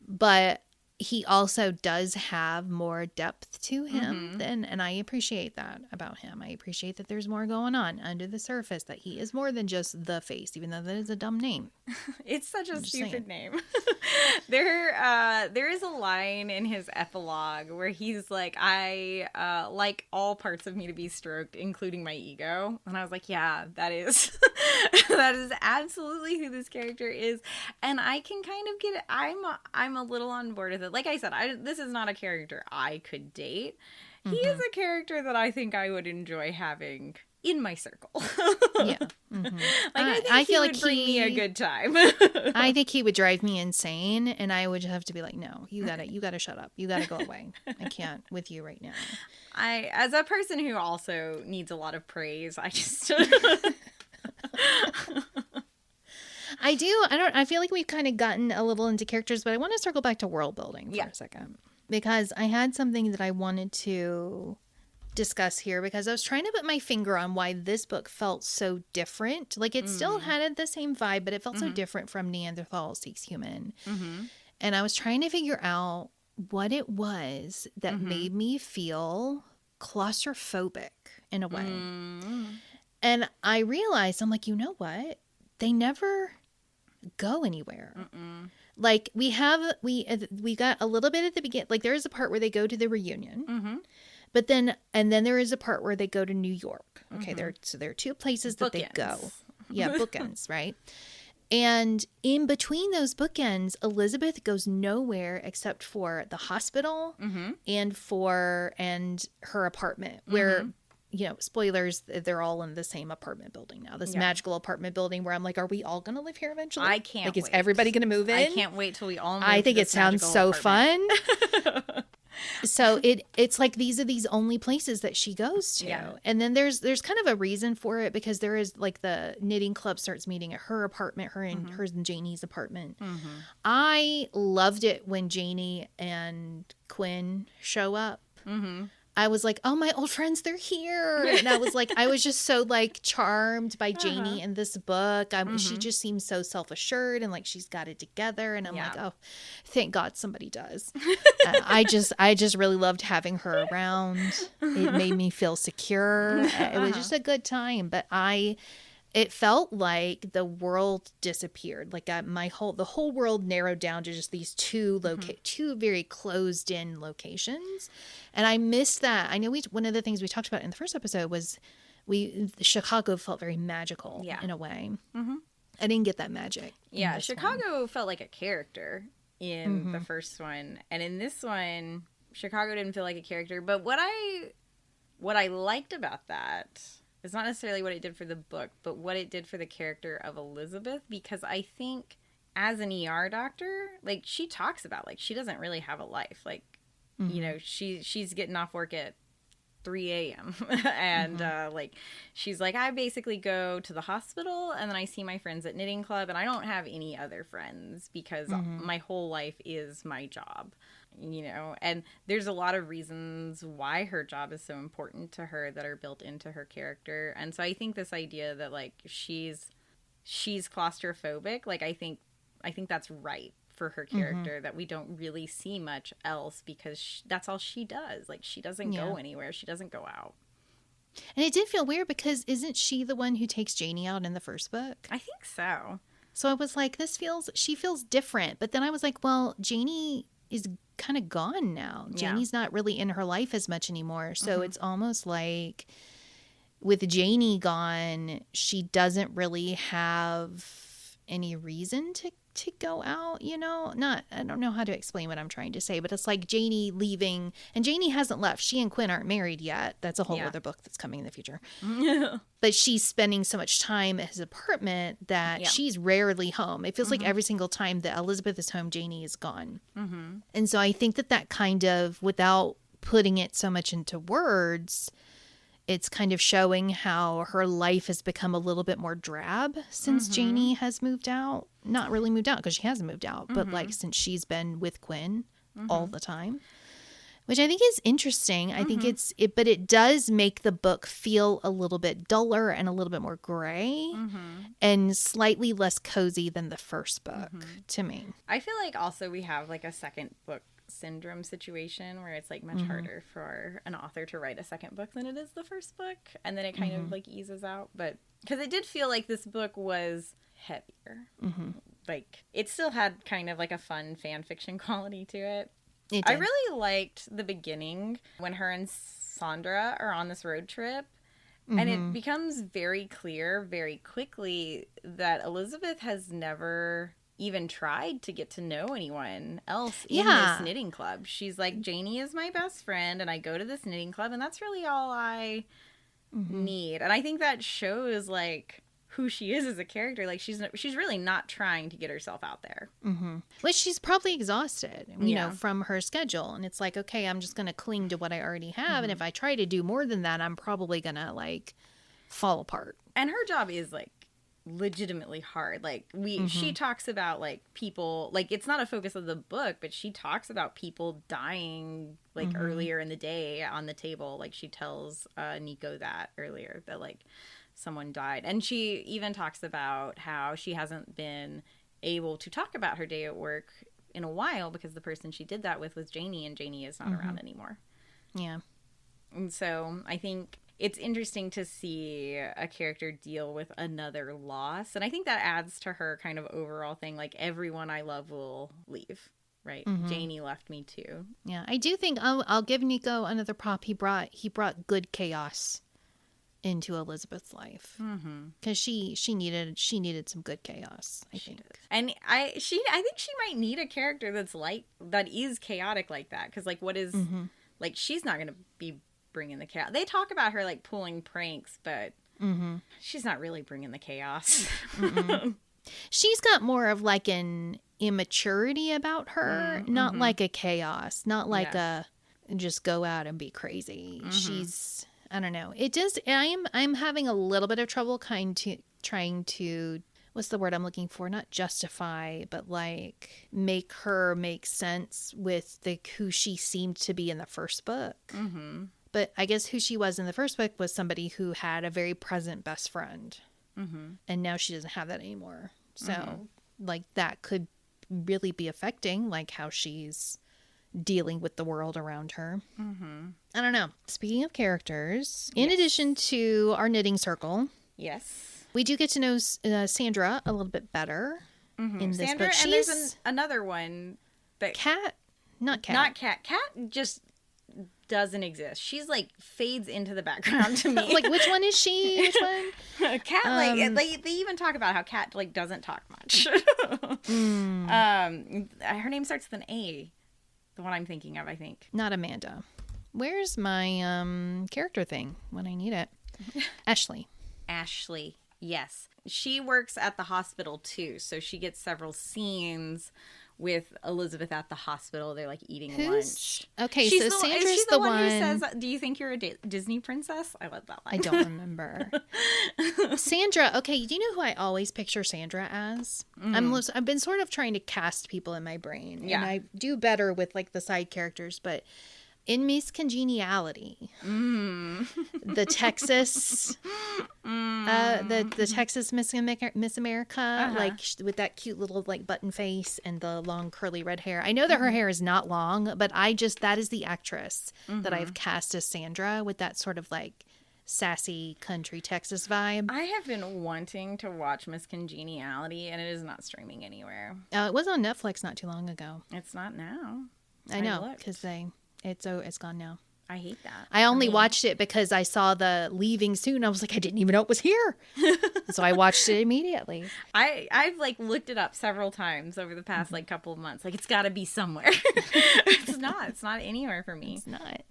But he also does have more depth to him and I appreciate that about him. I appreciate that there's more going on under the surface, that he is more than just the face, even though that is a dumb name. It's such a stupid name. There is a line in his epilogue where he's like, I like all parts of me to be stroked, including my ego. And I was like, yeah, that is that is absolutely who this character is. And I can kind of get it. I'm a little on board with it. Like I said, this is not a character I could date. He is a character that I think I would enjoy having in my circle. Yeah. Like, I feel like he would bring me a good time. I think he would drive me insane, and I would have to be like, no, you gotta shut up. You gotta go away. I can't with you right now. As a person who also needs a lot of praise, I just I feel like we've kind of gotten a little into characters, but I want to circle back to world building for a second, because I had something that I wanted to discuss here, because I was trying to put my finger on why this book felt so different. Like, it still had the same vibe, but it felt so different from Neanderthal Seeks Human. And I was trying to figure out what it was that made me feel claustrophobic in a way. And I realized, I'm like, you know what? they never go anywhere. Like we got a little bit at the beginning. Like there is a part where they go to the reunion, but then there is a part where they go to New York. Okay, there are two places that they go. Yeah, bookends, right? And in between those bookends, Elizabeth goes nowhere except for the hospital and her apartment, where, you know, spoilers, they're all in the same apartment building now. This magical apartment building where I'm like, are we all going to live here eventually? I can't wait. Is wait. Everybody going to move in? I can't wait till we all move I think to it this sounds so apartment. fun. So it's like these are these only places that she goes to. Yeah. And then there's kind of a reason for it, because there is like the knitting club starts meeting at her apartment, hers and Janie's apartment. I loved it when Janie and Quinn show up. I was like, oh, my old friends, they're here. And I was like, I was just so like charmed by Janie in this book. She just seems so self-assured and like she's got it together. And I'm like, oh, thank God somebody does. I just really loved having her around. It made me feel secure. It was just a good time. But it felt like the world disappeared. Like the whole world narrowed down to just these two very closed in locations. And I missed that. I know one of the things we talked about in the first episode was Chicago felt very magical in a way. I didn't get that magic. Yeah, Chicago felt like a character in the first one. And in this one, Chicago didn't feel like a character. But what I liked about that, it's not necessarily what it did for the book, but what it did for the character of Elizabeth, because I think as an ER doctor, like she talks about like she doesn't really have a life. Like, you know, she's getting off work at 3 a.m. and like she's like, I basically go to the hospital and then I see my friends at knitting club and I don't have any other friends because my whole life is my job. You know, and there's a lot of reasons why her job is so important to her that are built into her character. And so I think this idea that like she's claustrophobic, like I think that's right for her character, that we don't really see much else because that's all she does. Like she doesn't go anywhere. She doesn't go out. And it did feel weird because isn't she the one who takes Janie out in the first book? I think so. So I was like, she feels different. But then I was like, well, Janie is kind of gone now. Janie's not really in her life as much anymore. So it's almost like with Janie gone, she doesn't really have any reason to go out, you know? I don't know how to explain what I'm trying to say, but it's like Janie leaving, and Janie hasn't left. She and Quinn aren't married yet. That's a whole other book that's coming in the future. But she's spending so much time at his apartment that she's rarely home. It feels like every single time that Elizabeth is home, Janie is gone. And so I think that kind of, without putting it so much into words, it's kind of showing how her life has become a little bit more drab since Janie has moved out. Not really moved out because she hasn't moved out, but like since she's been with Quinn all the time, which I think is interesting. I think but it does make the book feel a little bit duller and a little bit more gray and slightly less cozy than the first book to me. I feel like also we have like a second book syndrome situation where it's like much harder for an author to write a second book than it is the first book, and then it kind of like eases out. But because it did feel like this book was heavier, like it still had kind of like a fun fan fiction quality to it. I really liked the beginning when her and Sandra are on this road trip, and it becomes very clear very quickly that Elizabeth has never even tried to get to know anyone else in this knitting club. She's like, Janie is my best friend and I go to this knitting club and that's really all I need. And I think that shows like who she is as a character. Like she's really not trying to get herself out there. Which she's probably exhausted, you know, from her schedule. And it's like, okay, I'm just going to cling to what I already have. And if I try to do more than that, I'm probably going to like fall apart. And her job is like legitimately hard. Like she talks about like people, like it's not a focus of the book, but she talks about people dying like earlier in the day on the table. Like she tells Nico that earlier, that like someone died. And she even talks about how she hasn't been able to talk about her day at work in a while because the person she did that with was Janie, and Janie is not around anymore. Yeah. And so I think it's interesting to see a character deal with another loss. And I think that adds to her kind of overall thing. Like, everyone I love will leave. Right. Janie left me too. Yeah, I do think I'll give Nico another prop. He brought good chaos into Elizabeth's life because she needed some good chaos. I think, and I think she might need a character that is chaotic like that, because like what is like, she's not gonna be bringing the chaos. They talk about her like pulling pranks, but she's not really bringing the chaos. She's got more of like an immaturity about her, not like a chaos, not like a just go out and be crazy. She's, I don't know. It does. I'm having a little bit of trouble trying to, what's the word I'm looking for? Not justify, but like make her make sense with who she seemed to be in the first book. But I guess who she was in the first book was somebody who had a very present best friend. And now she doesn't have that anymore. So like that could really be affecting like how she's dealing with the world around her. I don't know. Speaking of characters, in addition to our knitting circle, we do get to know Sandra a little bit better in this book. And there's another one that not Cat. Not Cat. Cat just doesn't exist. She's like fades into the background to me. Like, which one is she? Which one? Cat, like they even talk about how Cat like doesn't talk much. Her name starts with an A. The one I'm thinking of, I think. Not Amanda. Where's my character thing when I need it? Ashley. Ashley. Yes. She works at the hospital too, so she gets several scenes with Elizabeth at the hospital. They're like eating lunch. Okay, so Sandra's the one who says, "Do you think you're a Disney princess?" I love that line. I don't remember. Sandra. Okay, do you know who I always picture Sandra as? I've been sort of trying to cast people in my brain, and I do better with like the side characters, but in Miss Congeniality, the Texas, the Texas Miss America, like with that cute little like button face and the long curly red hair. I know that her hair is not long, but that is the actress that I've cast as Sandra, with that sort of like sassy country Texas vibe. I have been wanting to watch Miss Congeniality, and it is not streaming anywhere. It was on Netflix not too long ago. It's not now. I know, because it's gone now. I hate that. I only watched it because I saw the leaving soon. I was like, I didn't even know it was here. So I watched it immediately. I've like looked it up several times over the past like couple of months. Like, it's got to be somewhere. It's not anywhere for me. It's not.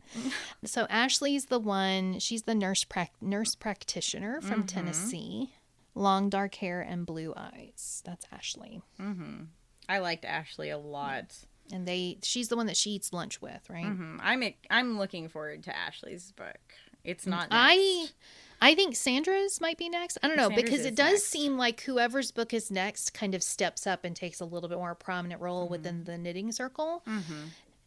So Ashley's the one. She's the nurse practitioner from Tennessee. Long dark hair and blue eyes. That's Ashley. I liked Ashley a lot. And she's the one that she eats lunch with, right? I'm looking forward to Ashley's book. It's not next. I think Sandra's might be next. I don't know, Sandra's because it does seem like whoever's book is next kind of steps up and takes a little bit more prominent role within the knitting circle.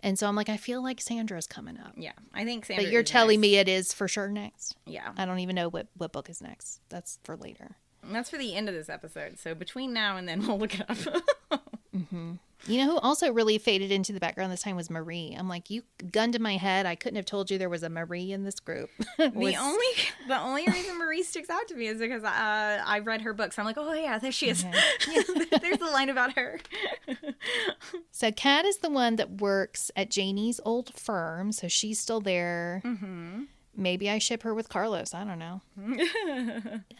And so I'm like, I feel like Sandra's coming up. Yeah, I think Sandra. But you're telling me it is for sure next. Yeah. I don't even know what book is next. That's for later. And that's for the end of this episode. So between now and then, we'll look it up. You know who also really faded into the background this time was Marie. I'm like, you gun to my head. I couldn't have told you there was a Marie in this group. The only reason Marie sticks out to me is because I read her books. I'm like, oh yeah, there she is. There's a line about her. So Kat is the one that works at Janie's old firm. So she's still there. Maybe I ship her with Carlos. I don't know.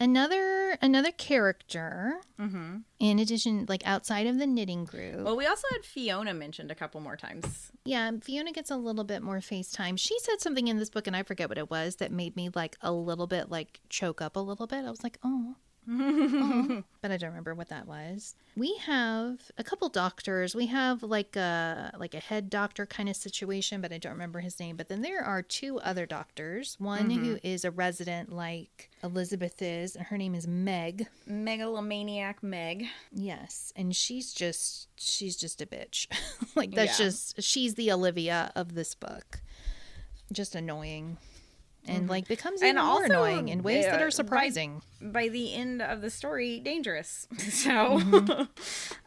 Another character, in addition, like outside of the knitting group. Well, we also had Fiona mentioned a couple more times. Yeah, Fiona gets a little bit more face time. She said something in this book, and I forget what it was, that made me like a little bit like choke up a little bit. I was like, oh. But I don't remember what that was. We have a couple doctors. We have like a head doctor kind of situation, but I don't remember his name. But then there are two other doctors. One who is a resident like Elizabeth is, and her name is Meg. Megalomaniac Meg. Yes, and she's just a bitch. Like that's she's the Olivia of this book. Just annoying. And like becomes even more annoying in ways that are surprising. By the end of the story, dangerous. So,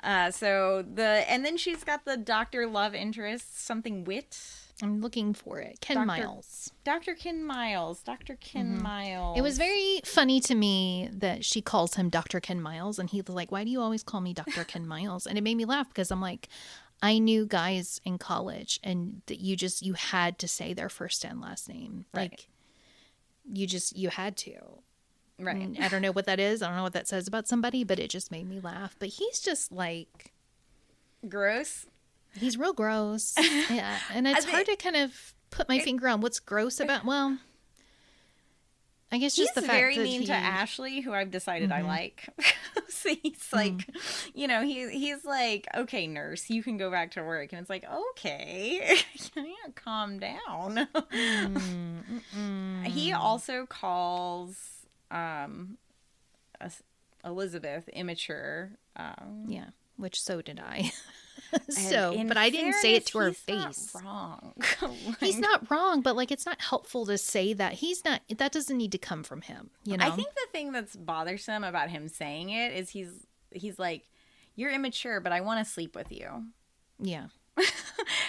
and then she's got the Dr. Love interest, something Wit. I'm looking for it. Ken Miles. Dr. Ken Miles. Dr. Ken Miles. It was very funny to me that she calls him Dr. Ken Miles, and he was like, why do you always call me Dr. Ken Miles? And it made me laugh because I'm like, I knew guys in college, and that you had to say their first and last name. Right. Like, you had to. Right. And I don't know what that is. I don't know what that says about somebody, but it just made me laugh. But he's just like... gross. He's real gross. Yeah. And it's hard to kind of put my finger on what's gross about... Well, I guess just the fact that he's very mean to Ashley, who I've decided I like. So he's like, you know, he's like, okay, nurse, you can go back to work. And it's like, okay, calm down. He also calls Elizabeth immature. Yeah, which so did I. But I didn't say it to her face. Not wrong. He's not wrong, but like it's not helpful to say that. That doesn't need to come from him, you know. I think the thing that's bothersome about him saying it is he's like, you're immature, but I want to sleep with you. Yeah.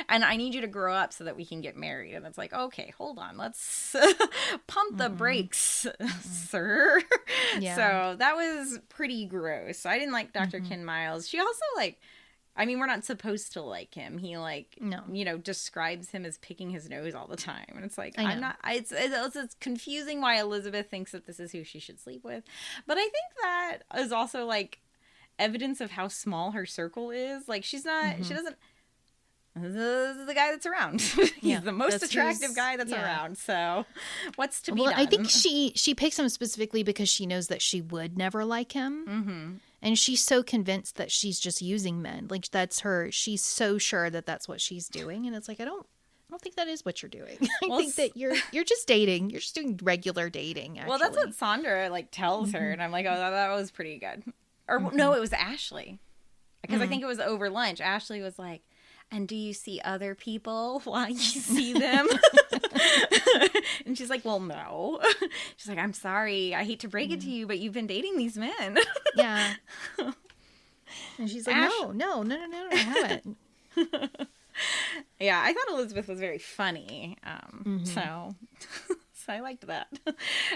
And I need you to grow up so that we can get married. And it's like, okay, hold on. Let's pump the brakes, sir. Yeah. So that was pretty gross. I didn't like Dr. Ken Miles. She also like, I mean, we're not supposed to like him. He like, you know, describes him as picking his nose all the time. And it's like, I'm not, it's confusing why Elizabeth thinks that this is who she should sleep with. But I think that is also like evidence of how small her circle is. Like she's not, she doesn't, this is the guy that's around. He's the most attractive guy that's around. So what's to be done? I think she picks him specifically because she knows that she would never like him. And she's so convinced that she's just using men. Like that's her. She's so sure that that's what she's doing. And it's like, I don't think that is what you're doing. I think that you're just dating. You're just doing regular dating. Actually. Well, that's what Sandra like tells her. And I'm like, oh, that was pretty good. Or no, it was Ashley. Because I think it was over lunch. Ashley was like, and do you see other people while you see them? And she's like, well, no. She's like, I'm sorry. I hate to break it to you, but you've been dating these men. Yeah. And she's like, no, I haven't. Yeah, I thought Elizabeth was very funny. So I liked that.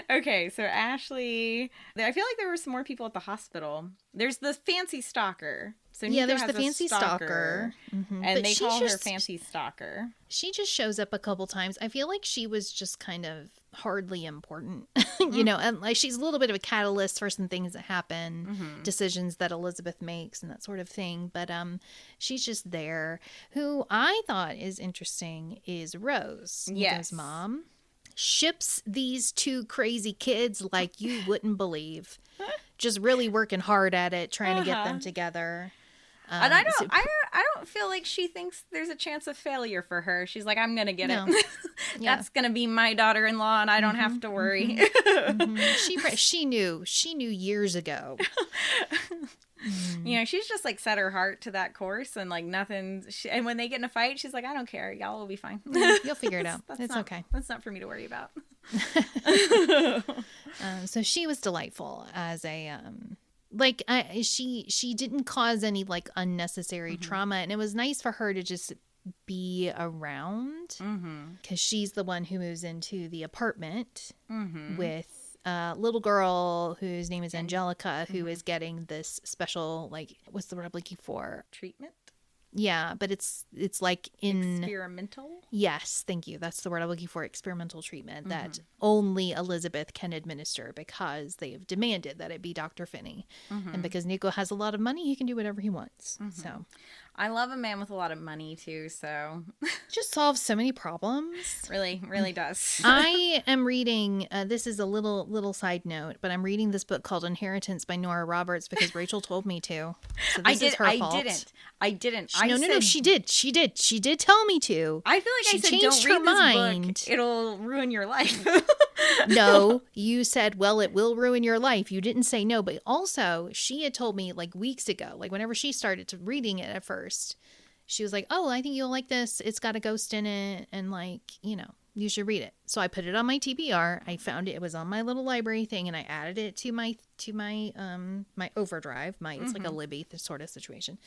Okay, so Ashley, I feel like there were some more people at the hospital. There's the fancy stalker. So Nico there's has the fancy stalker. And but they call her fancy stalker. She just shows up a couple times. I feel like she was just kind of hardly important, you know, and like she's a little bit of a catalyst for some things that happen, decisions that Elizabeth makes and that sort of thing. But she's just there. Who I thought is interesting is Rose, Nico's mom. Ships these two crazy kids like you wouldn't believe. Just really working hard at it, trying to get them together. And I don't feel like she thinks there's a chance of failure for her. She's like, I'm gonna get it. That's gonna be my daughter-in-law, and I don't have to worry. She knew years ago. You know, she's just like set her heart to that course, and like nothing. And when they get in a fight, she's like, I don't care. Y'all will be fine. You'll figure it out. It's okay. That's not for me to worry about. So she was delightful as a she didn't cause any like unnecessary trauma, and it was nice for her to just be around because she's the one who moves into the apartment with a little girl whose name is Angelica, who is getting this special, like, what's the word I'm looking for? Treatment? Yeah, but it's like experimental? Yes, thank you. That's the word I'm looking for, experimental treatment that only Elizabeth can administer because they have demanded that it be Dr. Finney. And because Nico has a lot of money, he can do whatever he wants. So I love a man with a lot of money too, so just solves so many problems. Really does. I am reading this is a little side note, but I'm reading this book called Inheritance by Nora Roberts because Rachel told me to. So this is her fault. I didn't. No, she did. She did tell me to. I feel like she I said, changed don't read her this mind. book. It'll ruin your life. No, you said, well, it will ruin your life. You didn't say no, but also she had told me like weeks ago, like whenever she started to reading it at first, she was like, oh, I think you'll like this. It's got a ghost in it. And like, you know, you should read it. So I put it on my TBR. I found it. It was on my little library thing, and I added it to my my overdrive. It's like a Libby sort of situation.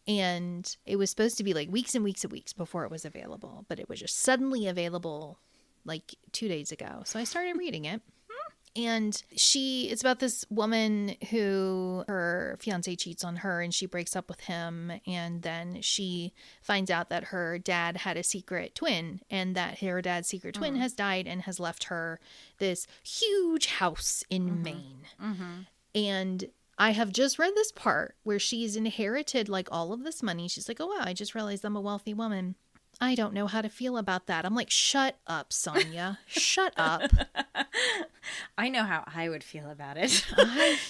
And it was supposed to be like weeks and weeks and weeks before it was available, but it was just suddenly available like 2 days ago. So I started reading it. And it's about this woman who her fiance cheats on her and she breaks up with him. And then she finds out that her dad had a secret twin and that her dad's secret twin has died and has left her this huge house in Maine. And I have just read this part where she's inherited like all of this money. She's like, oh, wow, I just realized I'm a wealthy woman. I don't know how to feel about that. I'm like, shut up, Sonia. Shut up. I know how I would feel about it.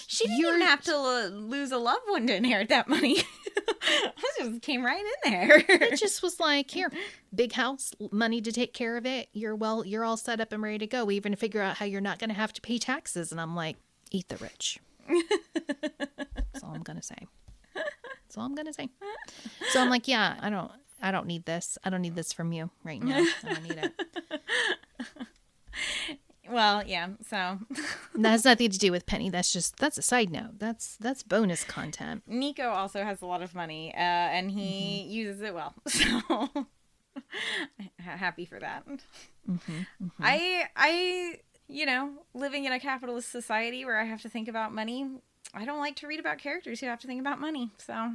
She didn't even have to lose a loved one to inherit that money. It just came right in there. It just was like, here, big house, money to take care of it. You're all set up and ready to go. We even figure out how you're not going to have to pay taxes. And I'm like, eat the rich. That's all I'm going to say. That's all I'm going to say. So I'm like, yeah, I don't need this. I don't need this from you right now. I don't need it. Well, yeah, so. That has nothing to do with Penny. That's a side note. That's bonus content. Nico also has a lot of money, and he uses it well. So, happy for that. I, living in a capitalist society where I have to think about money, I don't like to read about characters who have to think about money. So,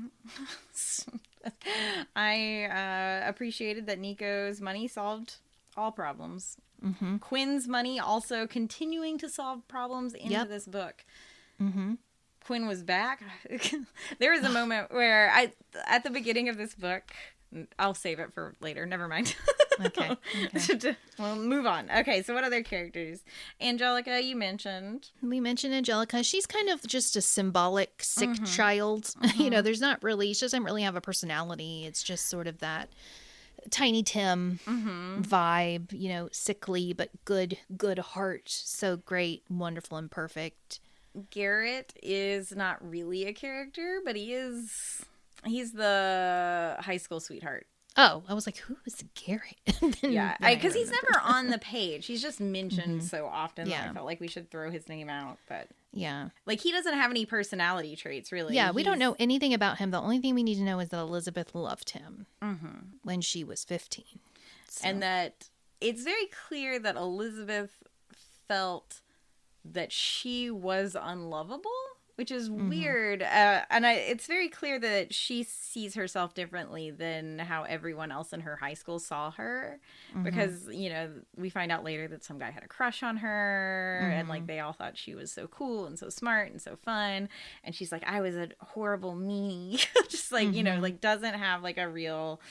I appreciated that Nico's money solved all problems. Quinn's money also continuing to solve problems into this book. Quinn was back. There was a moment where at the beginning of this book, I'll save it for later. Never mind. Okay. We'll move on. Okay, so what other characters? Angelica, you mentioned. We mentioned Angelica. She's kind of just a symbolic sick child. She doesn't really have a personality. It's just sort of that Tiny Tim vibe, sickly but good heart. So great, wonderful, and perfect. Garrett is not really a character, but he's the high school sweetheart. Oh, I was like, who is Garrett? Yeah, because he's never on the page. He's just mentioned so often that I felt like we should throw his name out. But yeah, like he doesn't have any personality traits, really. Yeah, we don't know anything about him. The only thing we need to know is that Elizabeth loved him when she was 15. So. And that it's very clear that Elizabeth felt that she was unlovable, which is weird. And it's very clear that she sees herself differently than how everyone else in her high school saw her. Because, we find out later that some guy had a crush on her and like they all thought she was so cool and so smart and so fun. And she's like, I was a horrible meanie. Just like, like doesn't have like a real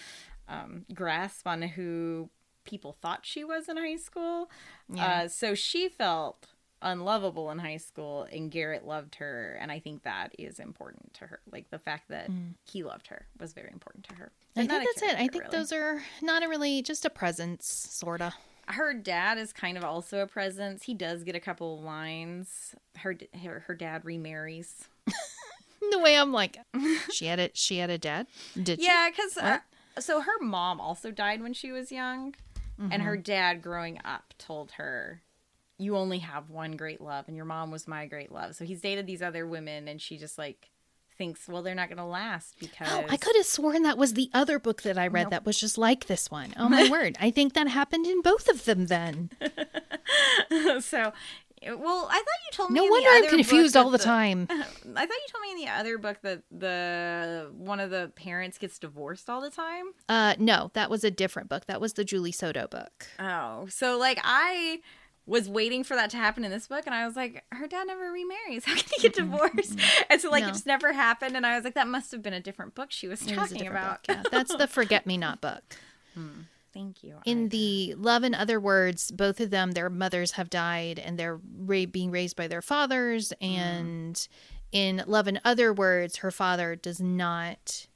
grasp on who people thought she was in high school. Yeah. So she felt unlovable in high school and Garrett loved her, and I think that is important to her. Like the fact that he loved her was very important to her. I think that's it. I think those are not just a presence, sorta. Her dad is kind of also a presence. He does get a couple of lines. Her dad remarries. The way I'm like, she had a dad? Did she? Yeah, because so her mom also died when she was young, and her dad growing up told her, you only have one great love, and your mom was my great love. So he's dated these other women, and she just like thinks, well, they're not going to last because... Oh, I could have sworn that was the other book that I read that was just like this one. Oh, my word. I think that happened in both of them then. So, well, I thought you told me no wonder I'm confused all the time. I thought you told me in the other book that one of the parents gets divorced all the time. No, that was a different book. That was the Julie Soto book. Oh, so like I was waiting for that to happen in this book, and I was like, her dad never remarries. How can he get divorced? And so like it just never happened, and I was like, that must have been a different book she was talking about. Book, yeah. That's the Forget Me Not book. Thank you. In the Love and Other Words, both of them, their mothers have died, and they're being raised by their fathers. And in Love and Other Words, her father does not.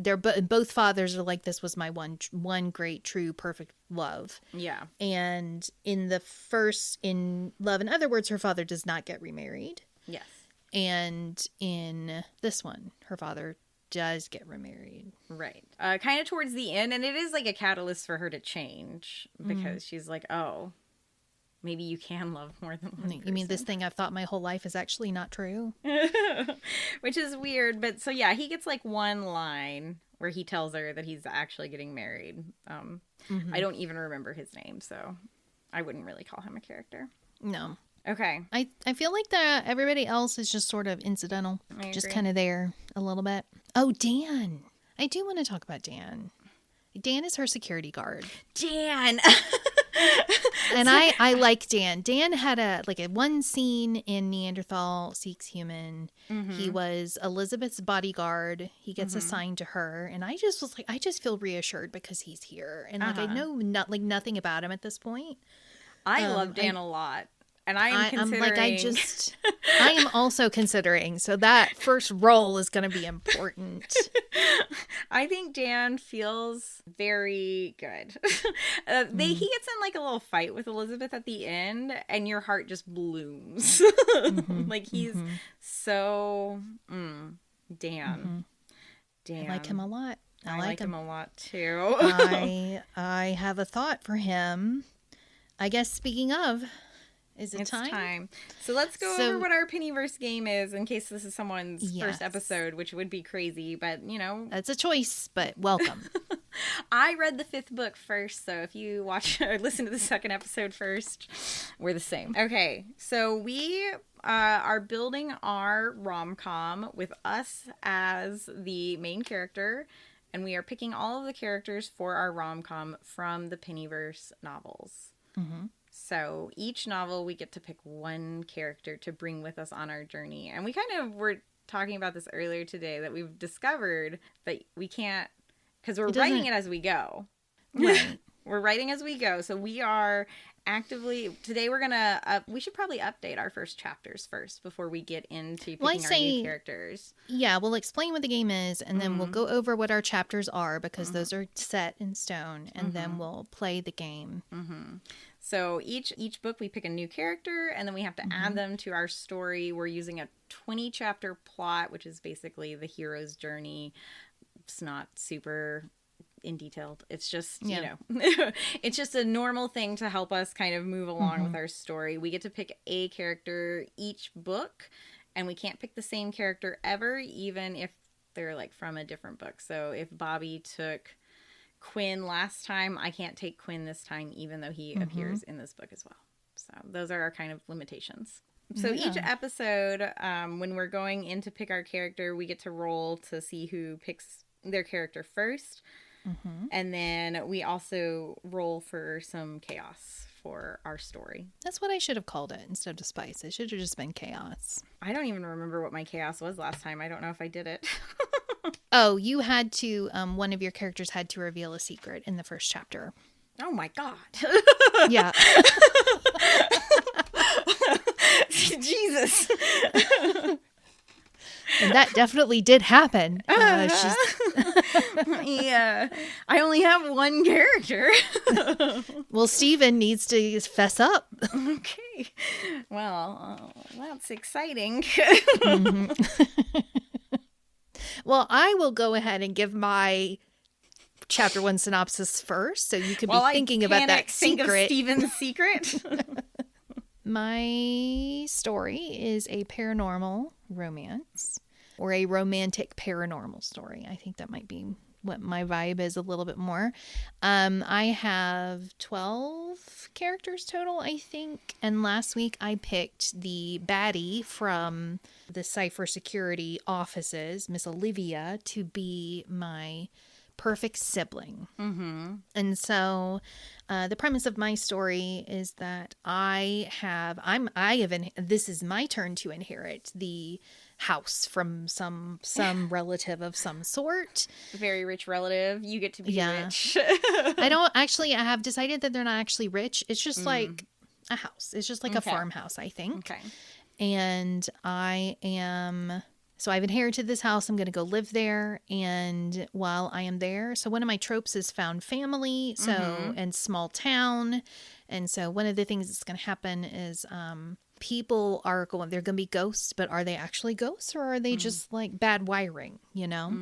Both fathers are like, this was my one great, true, perfect love. Yeah. And in Love and Other Words, her father does not get remarried. Yes. And in this one, her father does get remarried. Right. Kind of towards the end, and it is like a catalyst for her to change because she's like, oh, maybe you can love more than one person. You mean this thing I've thought my whole life is actually not true? Which is weird, but so yeah, he gets like one line where he tells her that he's actually getting married. I don't even remember his name, so I wouldn't really call him a character. No. Okay. I feel like that everybody else is just sort of incidental. Just kind of there a little bit. Oh, Dan. I do want to talk about Dan. Dan is her security guard. Dan! And I like Dan. Dan had a one scene in Neanderthal Seeks Human. He was Elizabeth's bodyguard. He gets assigned to her, and I just was like, I just feel reassured because he's here, and I know nothing about him at this point. I love Dan a lot. And I am considering... I am also considering. So that first role is going to be important. I think Dan feels very good. He gets in like a little fight with Elizabeth at the end, and your heart just blooms. Like he's so... Dan. Dan. I like him a lot. I like him a lot too. I have a thought for him. I guess speaking of... It's time? So let's go over what our Pennyverse game is in case this is someone's first episode, which would be crazy, but That's a choice, but welcome. I read the 5th book first, so if you watch or listen to the 2nd episode first, we're the same. Okay, so we are building our rom-com with us as the main character, and we are picking all of the characters for our rom-com from the Pennyverse novels. So each novel, we get to pick one character to bring with us on our journey. And we kind of were talking about this earlier today, that we've discovered that we can't, because we're writing it as we go. Right. We're writing as we go. So we are actively, today we're going to, we should probably update our first chapters first before we get into picking our new characters. Yeah, we'll explain what the game is, and then we'll go over what our chapters are, because those are set in stone, and then we'll play the game. So each book we pick a new character, and then we have to add them to our story. We're using a 20-chapter plot, which is basically the hero's journey. It's not super in detailed. It's just, it's just a normal thing to help us kind of move along with our story. We get to pick a character each book, and we can't pick the same character ever, even if they're like from a different book. So if Bobby took Quinn last time, I can't take Quinn this time, even though he appears in this book as well. So those are our kind of limitations. So each episode, when we're going in to pick our character, we get to roll to see who picks their character first. And then we also roll for some chaos for our story. That's what I should have called it instead of spice. It should have just been chaos. I don't even remember what my chaos was last time. I don't know if I did it. Oh, you had to, one of your characters had to reveal a secret in the first chapter. Oh my God. Yeah. Jesus. And that definitely did happen. Yeah. I only have one character. Well, Steven needs to fess up. Okay. Well, that's exciting. Well, I will go ahead and give my chapter 1 synopsis first, so you could be thinking about that secret. Think of Steven's secret. My story is a paranormal romance, or a romantic paranormal story. I think that might be what my vibe is a little bit more. I have 12 characters total, I think. And last week I picked the baddie from the Cypher security offices, Miss Olivia, to be my perfect sibling. And so the premise of my story is that this is my turn to inherit the house from some relative of some sort. A very rich relative. You get to be rich. I have decided that they're not actually rich. It's just like a house. It's just like a farmhouse, I think. Okay. And so I've inherited this house. I'm going to go live there. And while I am there, so one of my tropes is found family, and small town. And so one of the things that's going to happen is People are going, they're going to be ghosts, but are they actually ghosts, or are they just like bad wiring, you know?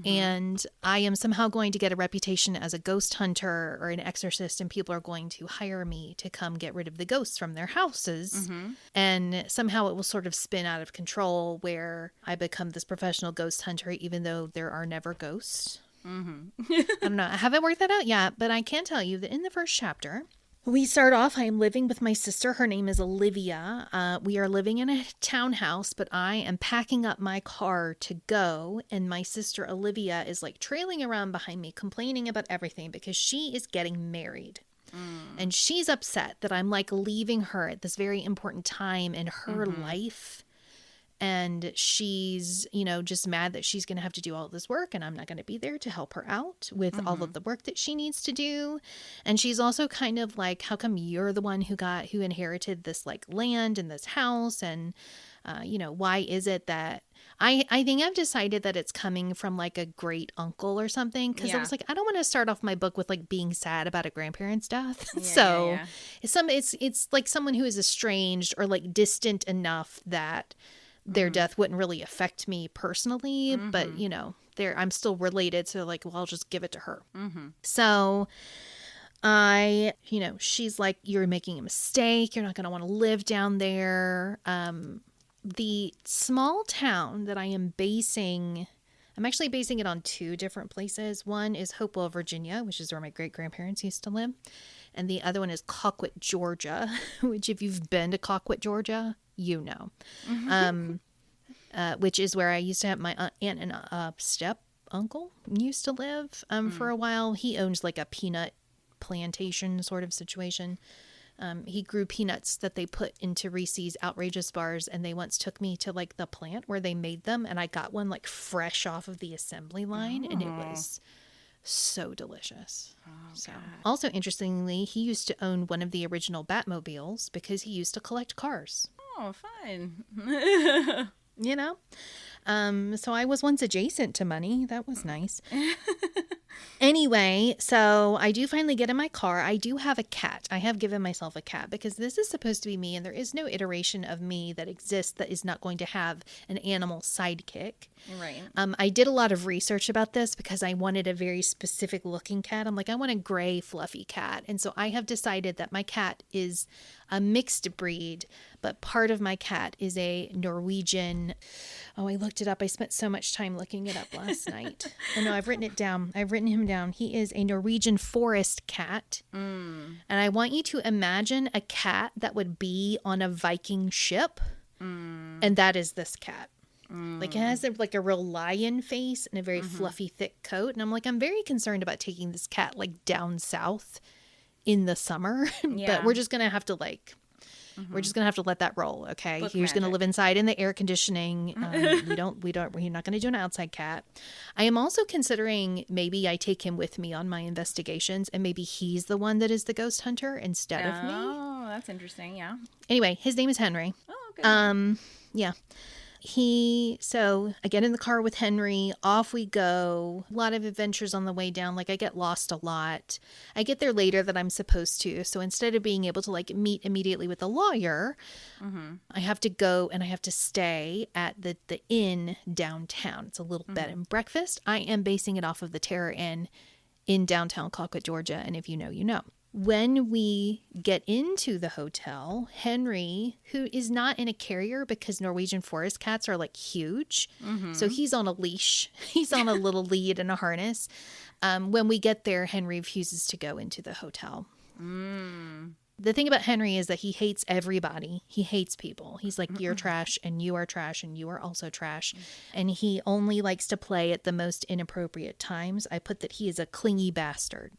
And I am somehow going to get a reputation as a ghost hunter or an exorcist, and people are going to hire me to come get rid of the ghosts from their houses. And somehow it will sort of spin out of control where I become this professional ghost hunter, even though there are never ghosts. I don't know. I haven't worked that out yet, but I can tell you that in the first chapter, we start off, I am living with my sister. Her name is Olivia. We are living in a townhouse, but I am packing up my car to go. And my sister Olivia is like trailing around behind me, complaining about everything because she is getting married. And she's upset that I'm like leaving her at this very important time in her life. And she's, you know, just mad that she's going to have to do all this work and I'm not going to be there to help her out with all of the work that she needs to do. And she's also kind of like, how come you're the one who inherited this like land and this house? And, you know, why is it that I think I've decided that it's coming from like a great uncle or something. Cause I was like, I don't want to start off my book with like being sad about a grandparent's death. It's like someone who is estranged or like distant enough that their death wouldn't really affect me personally, but you know, I'm still related. So like, well, I'll just give it to her. So you know, she's like, you're making a mistake. You're not going to want to live down there. The small town that I'm actually basing it on 2 different places. One is Hopewell, Virginia, which is where my great grandparents used to live. And the other one is Colquitt, Georgia, which if you've been to Colquitt, Georgia, you know, which is where I used to have my aunt and step uncle used to live for a while. He owns like a peanut plantation sort of situation. He grew peanuts that they put into Reese's Outrageous bars, and they once took me to like the plant where they made them, and I got one like fresh off of the assembly line, and it was so delicious. Also, interestingly, he used to own one of the original Batmobiles because he used to collect cars. Oh, fun. You know? So I was once adjacent to money. That was nice. Anyway, so I do finally get in my car. I do have a cat. I have given myself a cat because this is supposed to be me, and there is no iteration of me that exists that is not going to have an animal sidekick. Right. I did a lot of research about this because I wanted a very specific looking cat. I'm like, I want a gray, fluffy cat. And so I have decided that my cat is a mixed breed, but part of my cat is a Norwegian. Oh, I looked it up. I spent so much time looking it up last night. Oh, no, I've written it down. I've written him down. He is a Norwegian forest cat. And I want you to imagine a cat that would be on a Viking ship. And that is this cat. Like it has like a real lion face and a very fluffy, thick coat. And I'm like, I'm very concerned about taking this cat like down south in the summer, but we're just going to have to like, we're just going to have to let that roll. Okay. He's going to live inside in the air conditioning. We're not going to do an outside cat. I am also considering maybe I take him with me on my investigations, and maybe he's the one that is the ghost hunter instead of me. Oh, that's interesting. Yeah. Anyway, his name is Henry. Oh, good. Yeah. So I get in the car with Henry, off we go. A lot of adventures on the way down. Like I get lost a lot. I get there later than I'm supposed to. So instead of being able to like meet immediately with a lawyer, I have to go and I have to stay at the inn downtown. It's a little bed and breakfast. I am basing it off of the Terror Inn in downtown Colquitt, Georgia. And if you know, you know. When we get into the hotel, Henry, who is not in a carrier because Norwegian forest cats are like huge, so he's on a leash. He's on a little lead and a harness. When we get there, Henry refuses to go into the hotel. The thing about Henry is that he hates everybody. He hates people. He's like, you're trash and you are trash and you are also trash. And he only likes to play at the most inappropriate times. I put that he is a clingy bastard.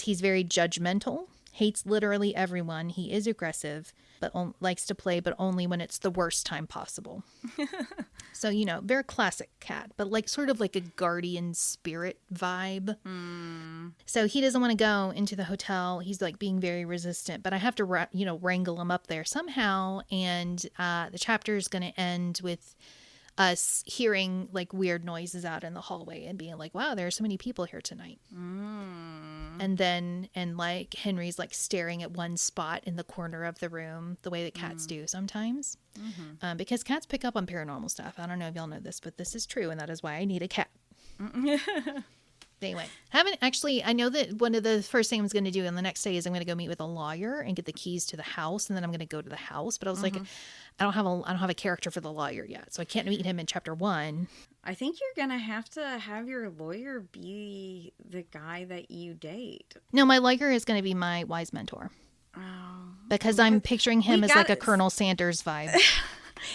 He's very judgmental, hates literally everyone. He is aggressive, but likes to play, but only when it's the worst time possible. So, you know, very classic cat, but like sort of like a guardian spirit vibe. So he doesn't want to go into the hotel. He's like being very resistant, but I have to, wrangle him up there somehow. And the chapter is going to end with us hearing like weird noises out in the hallway and being like, wow, there are so many people here tonight. And like Henry's like staring at one spot in the corner of the room, the way that cats do sometimes. Because cats pick up on paranormal stuff. I don't know if y'all know this, but this is true, and that is why I need a cat. Anyway, I know that one of the first things I'm going to do on the next day is I'm going to go meet with a lawyer and get the keys to the house, and then I'm going to go to the house. But I was like, I don't have a character for the lawyer yet, so I can't meet him in chapter 1. I think you're going to have your lawyer be the guy that you date. No, my lawyer is going to be my wise mentor. Oh. Because I'm picturing him as like a Colonel Sanders vibe.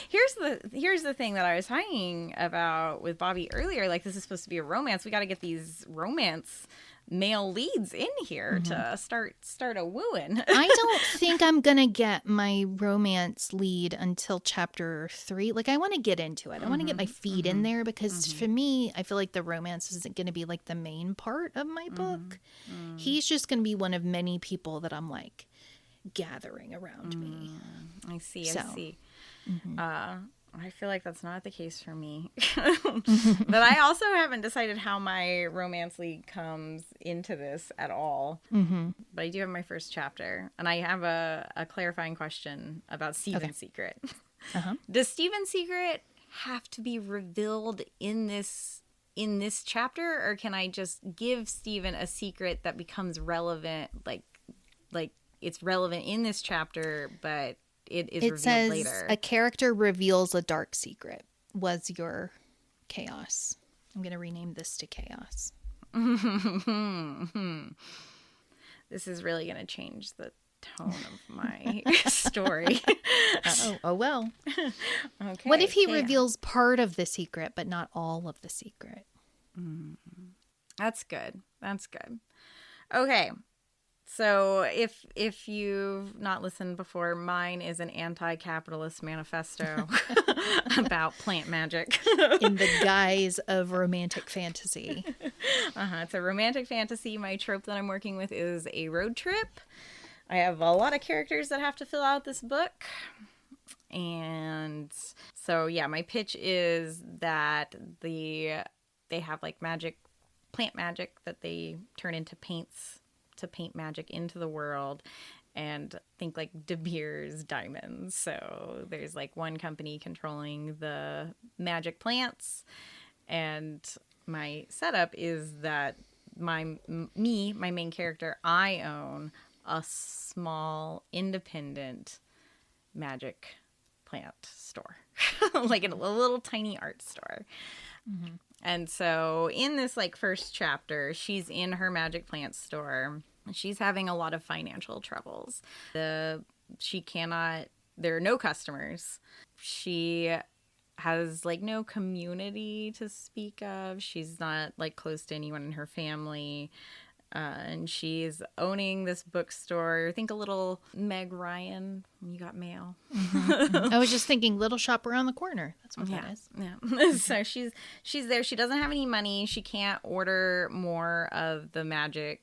Here's the thing that I was talking about with Bobby earlier. Like, this is supposed to be a romance. We got to get these romance male leads in here to start a wooing. I don't think I'm gonna get my romance lead until chapter 3. Like, I want to get into it. I want to get my feet in there, because for me, I feel like the romance isn't going to be like the main part of my book. He's just going to be one of many people that I'm like gathering around me. I see. I feel like that's not the case for me. But I also haven't decided how my romance lead comes into this at all. But I do have my first chapter, and I have a clarifying question about Stephen's secret. Does Stephen's secret have to be revealed in this chapter, or can I just give Stephen a secret that becomes relevant, like it's relevant in this chapter, but it is revealed later? It says a character reveals a dark secret was your chaos. I'm going to rename this to chaos. This is really going to change the tone of my story. Oh well. Okay. What if he reveals part of the secret, but not all of the secret? That's good. Okay. So if you've not listened before, mine is an anti-capitalist manifesto about plant magic. In the guise of romantic fantasy. It's a romantic fantasy. My trope that I'm working with is a road trip. I have a lot of characters that have to fill out this book. And so, yeah, my pitch is that they have like plant magic that they turn into paints to paint magic into the world, and think like De Beers diamonds. So there's like one company controlling the magic plants, and my setup is that my main character, I own a small independent magic plant store, like a little tiny art store. And so in this like first chapter, she's in her magic plant store. She's having a lot of financial troubles. There are no customers. She has like no community to speak of. She's not like close to anyone in her family. And she's owning this bookstore. Think a little Meg Ryan when you got mail. I was just thinking Little Shop Around the Corner. That's what that is. Yeah. So she's there. She doesn't have any money. She can't order more of the magic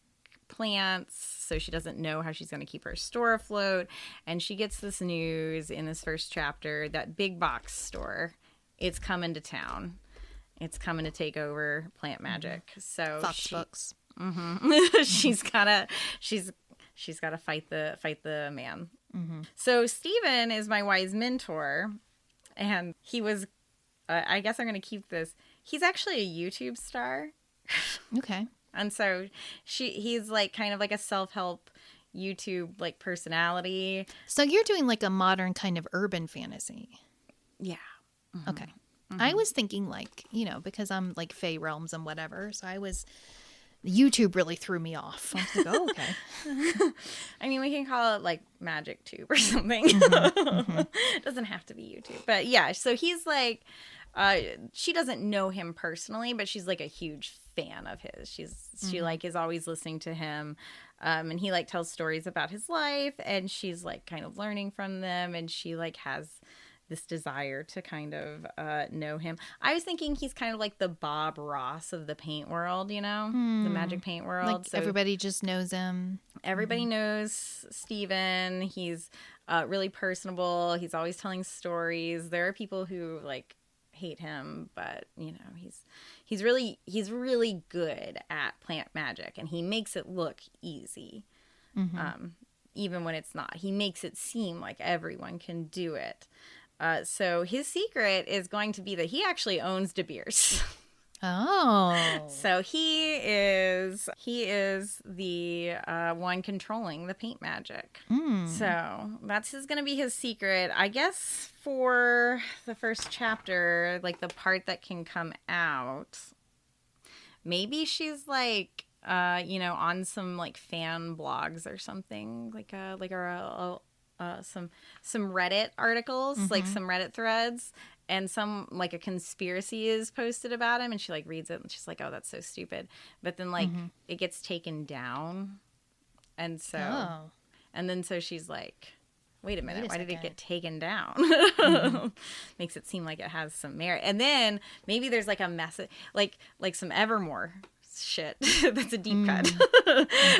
plants, so she doesn't know how she's going to keep her store afloat. And she gets this news in this first chapter that big box store, it's coming to town. It's coming to take over plant magic. So Fox Books. she's gotta fight the man. So Stephen is my wise mentor, and he was I guess I'm gonna keep this. He's actually a YouTube star. Okay. And so he's like kind of like a self-help YouTube like personality. So you're doing like a modern kind of urban fantasy. Yeah. Okay. I was thinking like, because I'm like Fey Realms and whatever. So YouTube really threw me off. I was like, oh, okay. I mean, we can call it like Magic Tube or something. It doesn't have to be YouTube. But yeah, so he's like, she doesn't know him personally, but she's like a huge fan of his. She like is always listening to him. And he like tells stories about his life, and she's like kind of learning from them, and she like has this desire to kind of know him. I was thinking he's kind of like the Bob Ross of the paint world, the magic paint world. Like so everybody just knows him. Everybody knows Stephen. He's really personable. He's always telling stories. There are people who like hate him, but you know, he's really good at plant magic, and he makes it look easy. Even when it's not. He makes it seem like everyone can do it. So his secret is going to be that he actually owns De Beers. Oh. So he is the one controlling the paint magic. So that's going to be his secret. I guess for the first chapter, like the part that can come out, maybe she's like, you know, on some like fan blogs or something, like some Reddit articles, like some Reddit threads, and some like a conspiracy is posted about him, and she like reads it and she's like, oh, that's so stupid. But then like it gets taken down, and so and then so she's like, wait a minute, why did it get taken down? Makes it seem like it has some merit. And then maybe there's like a message, like some Evermore shit. That's a deep cut.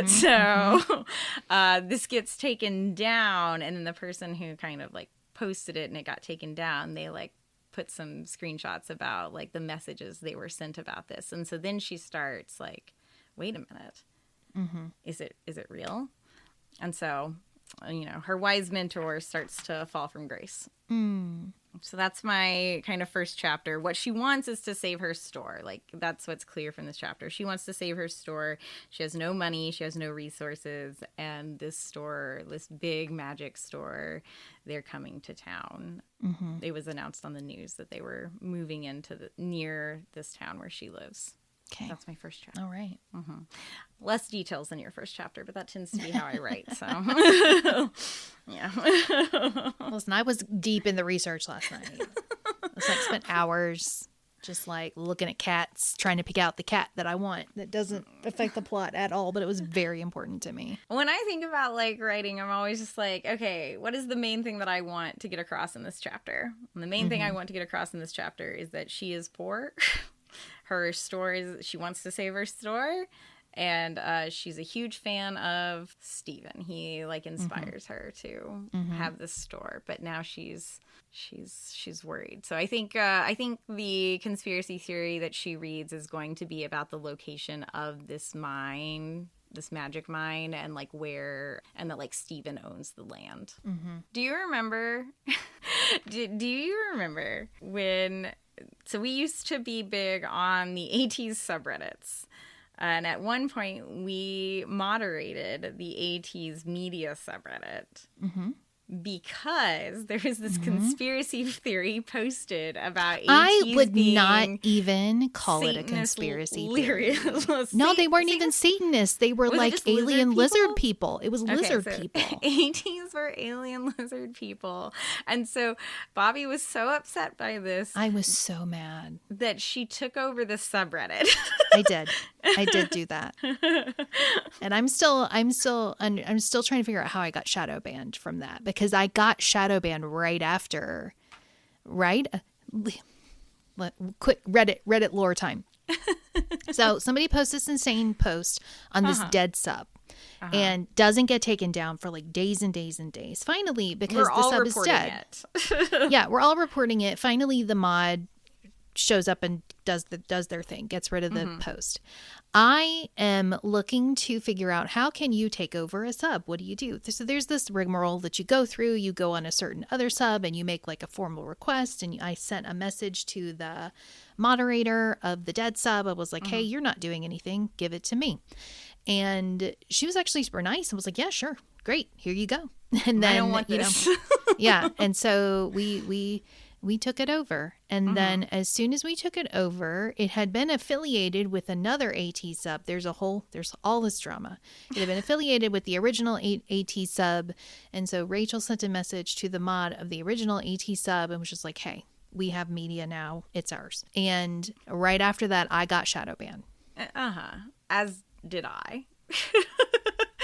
So this gets taken down, and then the person who kind of like posted it and it got taken down, they like put some screenshots about like the messages they were sent about this. And so then she starts like, wait a minute, is it real? And so, you know, her wise mentor starts to fall from grace. So that's my kind of first chapter. What she wants is to save her store. Like, that's what's clear from this chapter. She wants to save her store. She has no money. She has no resources. And this store, this big magic store, they're coming to town. It was announced on the news that they were moving into near this town where she lives. Okay. That's my first chapter. All right. Less details than your first chapter, but that tends to be how I write. So, yeah. Listen, I was deep in the research last night. I was like spent hours just like looking at cats, trying to pick out the cat that I want that doesn't affect the plot at all, but it was very important to me. When I think about like writing, I'm always just like, okay, what is the main thing that I want to get across in this chapter? And the main thing I want to get across in this chapter is that she is poor. Her store is, she wants to save her store, and she's a huge fan of Steven. He like inspires her to have this store, but now she's worried. So I think the conspiracy theory that she reads is going to be about the location of this mine, this magic mine, and like where, and that like Steven owns the land. Do you remember do you remember when, so we used to be big on the ATEEZ subreddits, and at one point we moderated the ATEEZ media subreddit because there was this conspiracy theory posted about ATEEZ. I would not even call it a conspiracy theory. No, they weren't even Satanists. They were like alien lizard people. It was lizard people. ATEEZ were alien lizard people. And so Bobby was so upset by this. I was so mad that she took over the subreddit. I did do that. And I'm still trying to figure out how I got shadow banned from that, because I got shadow banned right after, right? Quick Reddit lore time. So somebody posts this insane post on this dead sub and doesn't get taken down for like days and days and days. Finally, because the sub is dead. Yeah, we're all reporting it. Finally, the mod shows up and does their thing, gets rid of the post. I am looking to figure out, how can you take over a sub? What do you do? So there's this rigmarole that you go through. You go on a certain other sub and you make like a formal request. And I sent a message to the moderator of the dead sub. I was like, hey, you're not doing anything. Give it to me. And she was actually super nice and was like, yeah, sure. Great. Here you go. And then, I don't want this. Yeah. And so we took it over. And then as soon as we took it over, it had been affiliated with another ATEEZ sub. There's all this drama. It had been affiliated with the original ATEEZ sub. And so Rachel sent a message to the mod of the original ATEEZ sub and was just like, hey, we have media now. It's ours. And right after that, I got shadow banned. As did I.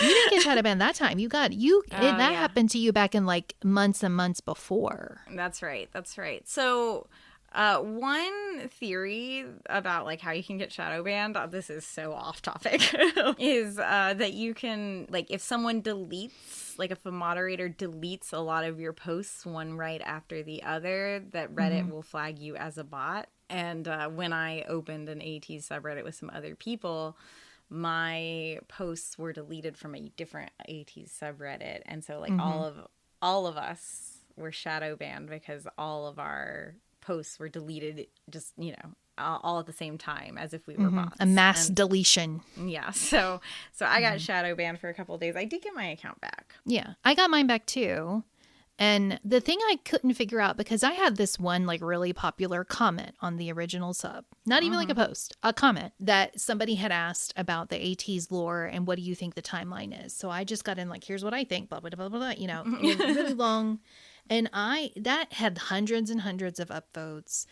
You didn't get shadow banned that time. That happened to you back in like months and months before. That's right. So One theory about like how you can get shadow banned, this is so off topic, is that you can, like, if someone deletes, like if a moderator deletes a lot of your posts one right after the other, that Reddit will flag you as a bot. And when I opened an ATEEZ subreddit with some other people, my posts were deleted from a different ATEEZ subreddit, and so like all of us were shadow banned because all of our posts were deleted, just, you know, all at the same time, as if we were bots. A mass deletion. Yeah, so I got shadow banned for a couple of days. I did get my account back. Yeah, I got mine back too. And the thing I couldn't figure out, because I had this one like really popular comment on the original sub, not even like a post, a comment that somebody had asked about the ATEEZ lore and what do you think the timeline is. So I just got in like, here's what I think, blah, blah, blah, blah, blah, you know, it was really long. And that had hundreds and hundreds of upvotes.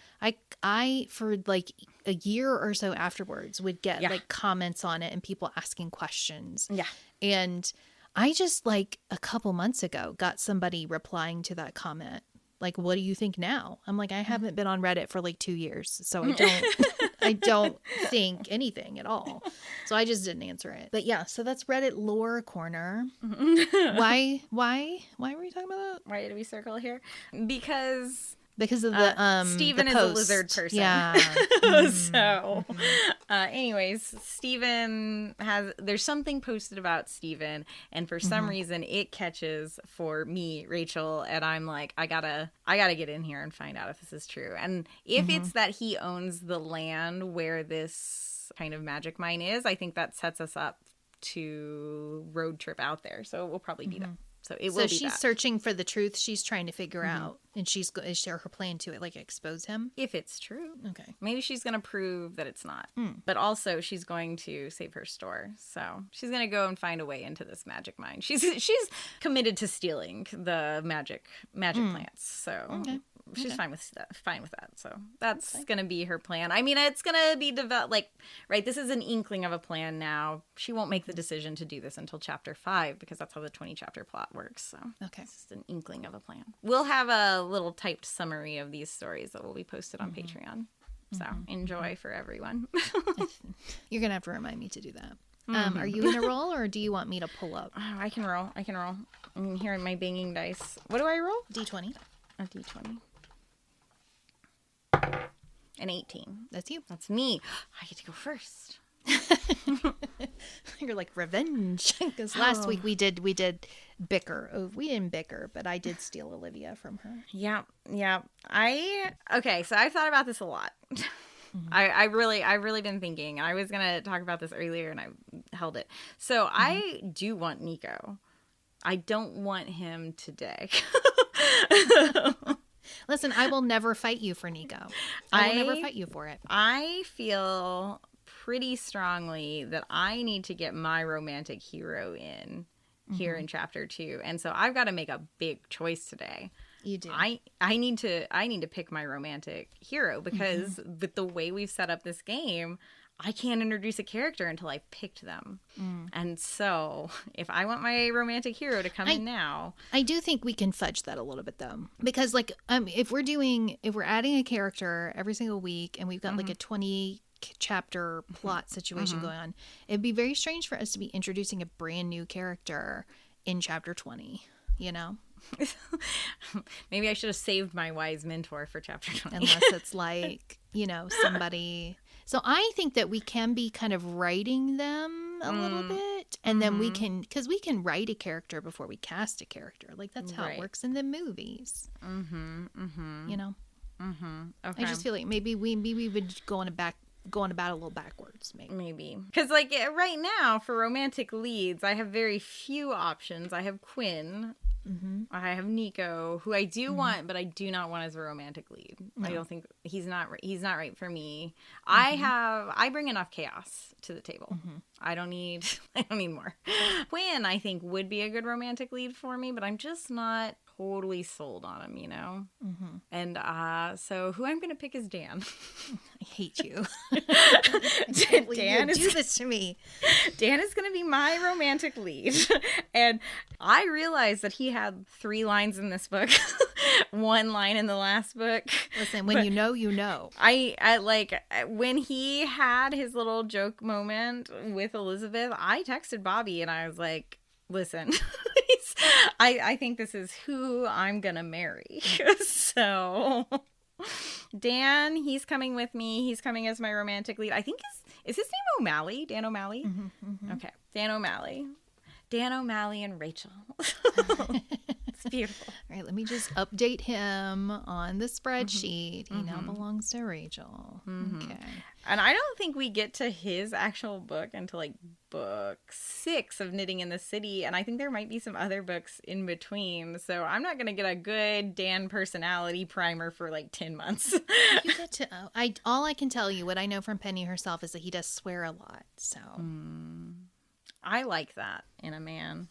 I for like a year or so afterwards would get like comments on it and people asking questions. Yeah. And I just like a couple months ago got somebody replying to that comment. Like, what do you think now? I'm like, I haven't been on Reddit for like 2 years, so I don't think anything at all. So I just didn't answer it. But yeah, so that's Reddit lore corner. Why were we talking about that? Why did we circle here? Because of the Steven is a lizard person. Yeah. So anyways, there's something posted about Steven, and for some reason it catches for me, Rachel, and I'm like, I gotta get in here and find out if this is true. And if it's that he owns the land where this kind of magic mine is, I think that sets us up to road trip out there. So it will probably be that. So she's searching for the truth. She's trying to figure out, and is her plan to like expose him? If it's true. Okay. Maybe she's going to prove that it's not. But also she's going to save her store. So she's going to go and find a way into this magic mine. She's committed to stealing the magic plants. So she's fine with that. So that's going to be her plan. I mean, it's going to be developed, like, right, this is an inkling of a plan now. She won't make the decision to do this until chapter 5 because that's how the 20 chapter plot works. So it's just an inkling of a plan. We'll have a little typed summary of these stories that will be posted on Patreon. So enjoy for everyone. You're going to have to remind me to do that. Are you going to roll, or do you want me to pull up? Oh, I can roll. I'm hearing my banging dice. What do I roll? D20. A D20. An 18. That's you. That's me. I get to go first. You're like, revenge. Because last week we did bicker. Oh, we didn't bicker, but I did steal Olivia from her. Yeah. So I've thought about this a lot. I've really been thinking. I was gonna talk about this earlier and I held it. So I do want Nico. I don't want him today. Listen, I will never fight you for Nico. I will never fight you for it. I feel pretty strongly that I need to get my romantic hero in here in chapter 2. And so I've got to make a big choice today. You do. I need to pick my romantic hero because with the way we've set up this game, I can't introduce a character until I've picked them. And so if I want my romantic hero to come in now. I do think we can fudge that a little bit though. Because like if we're adding a character every single week and we've got like a 20 chapter plot situation going on, it'd be very strange for us to be introducing a brand new character in chapter 20, you know? Maybe I should have saved my wise mentor for chapter 20. Unless it's like, you know, somebody. So I think that we can be kind of writing them a little bit, and then we can, because we can write a character before we cast a character. Like that's how it works in the movies. You know. Okay. I just feel like maybe we would go about a little backwards, maybe because like right now for romantic leads I have very few options. I have Quinn, I have Nico, who I do want, but I do not want as a romantic lead. No. I don't think he's not right for me. I bring enough chaos to the table. I don't need more. Quinn I think would be a good romantic lead for me, but I'm just not totally sold on him, you know? Mm-hmm. And so who I'm going to pick is Dan. I hate you. Dan do this to me. Dan is going to be my romantic lead. And I realized that he had 3 lines in this book. 1 line in the last book. Listen, when you know, you know. I like when he had his little joke moment with Elizabeth, I texted Bobby and I was like, listen, I think this is who I'm going to marry. So Dan, he's coming with me. He's coming as my romantic lead. I think is his name O'Malley? Dan O'Malley? Mm-hmm, mm-hmm. Okay. Dan O'Malley. Dan O'Malley and Rachel. It's beautiful. All right, let me just update him on the spreadsheet. Mm-hmm. He now belongs to Rachel. Mm-hmm. Okay. And I don't think we get to his actual book until like book 6 of Knitting in the City. And I think there might be some other books in between. So I'm not going to get a good Dan personality primer for like 10 months. You get to, all I can tell you, what I know from Penny herself is that he does swear a lot. So. I like that in a man.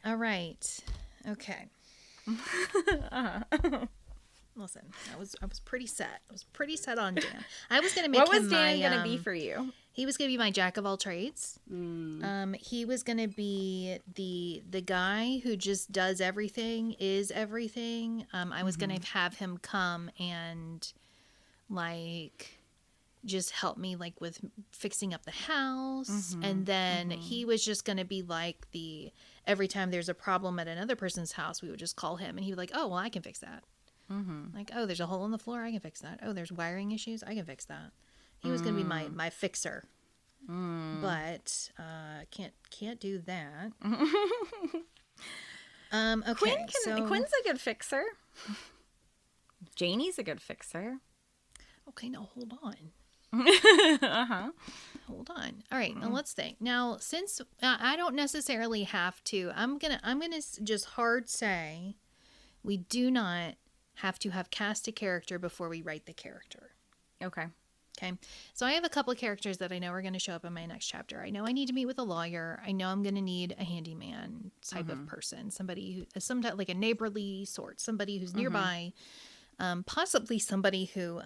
All right. Okay. Listen, I was pretty set. I was pretty set on Dan. I was going to make What was Dan going to be for you? He was going to be my jack of all trades. He was going to be the guy who just does everything, is everything. I was going to have him come and like just help me like with fixing up the house. And then he was just going to be like every time there's a problem at another person's house, we would just call him and he would like, oh, well, I can fix that. Like, oh, there's a hole in the floor, I can fix that. Oh, there's wiring issues, I can fix that. He was going to be my fixer. But can't do that. Okay, Quinn's a good fixer. Janie's a good fixer. Okay, now hold on. Hold on. All right, now let's think. Now, since I don't necessarily have to, I'm gonna just hard say we do not have to have cast a character before we write the character. Okay. So I have a couple of characters that I know are going to show up in my next chapter. I know I need to meet with a lawyer. I know I'm going to need a handyman type of person, somebody who, sometimes like a neighborly sort, somebody who's nearby, possibly somebody who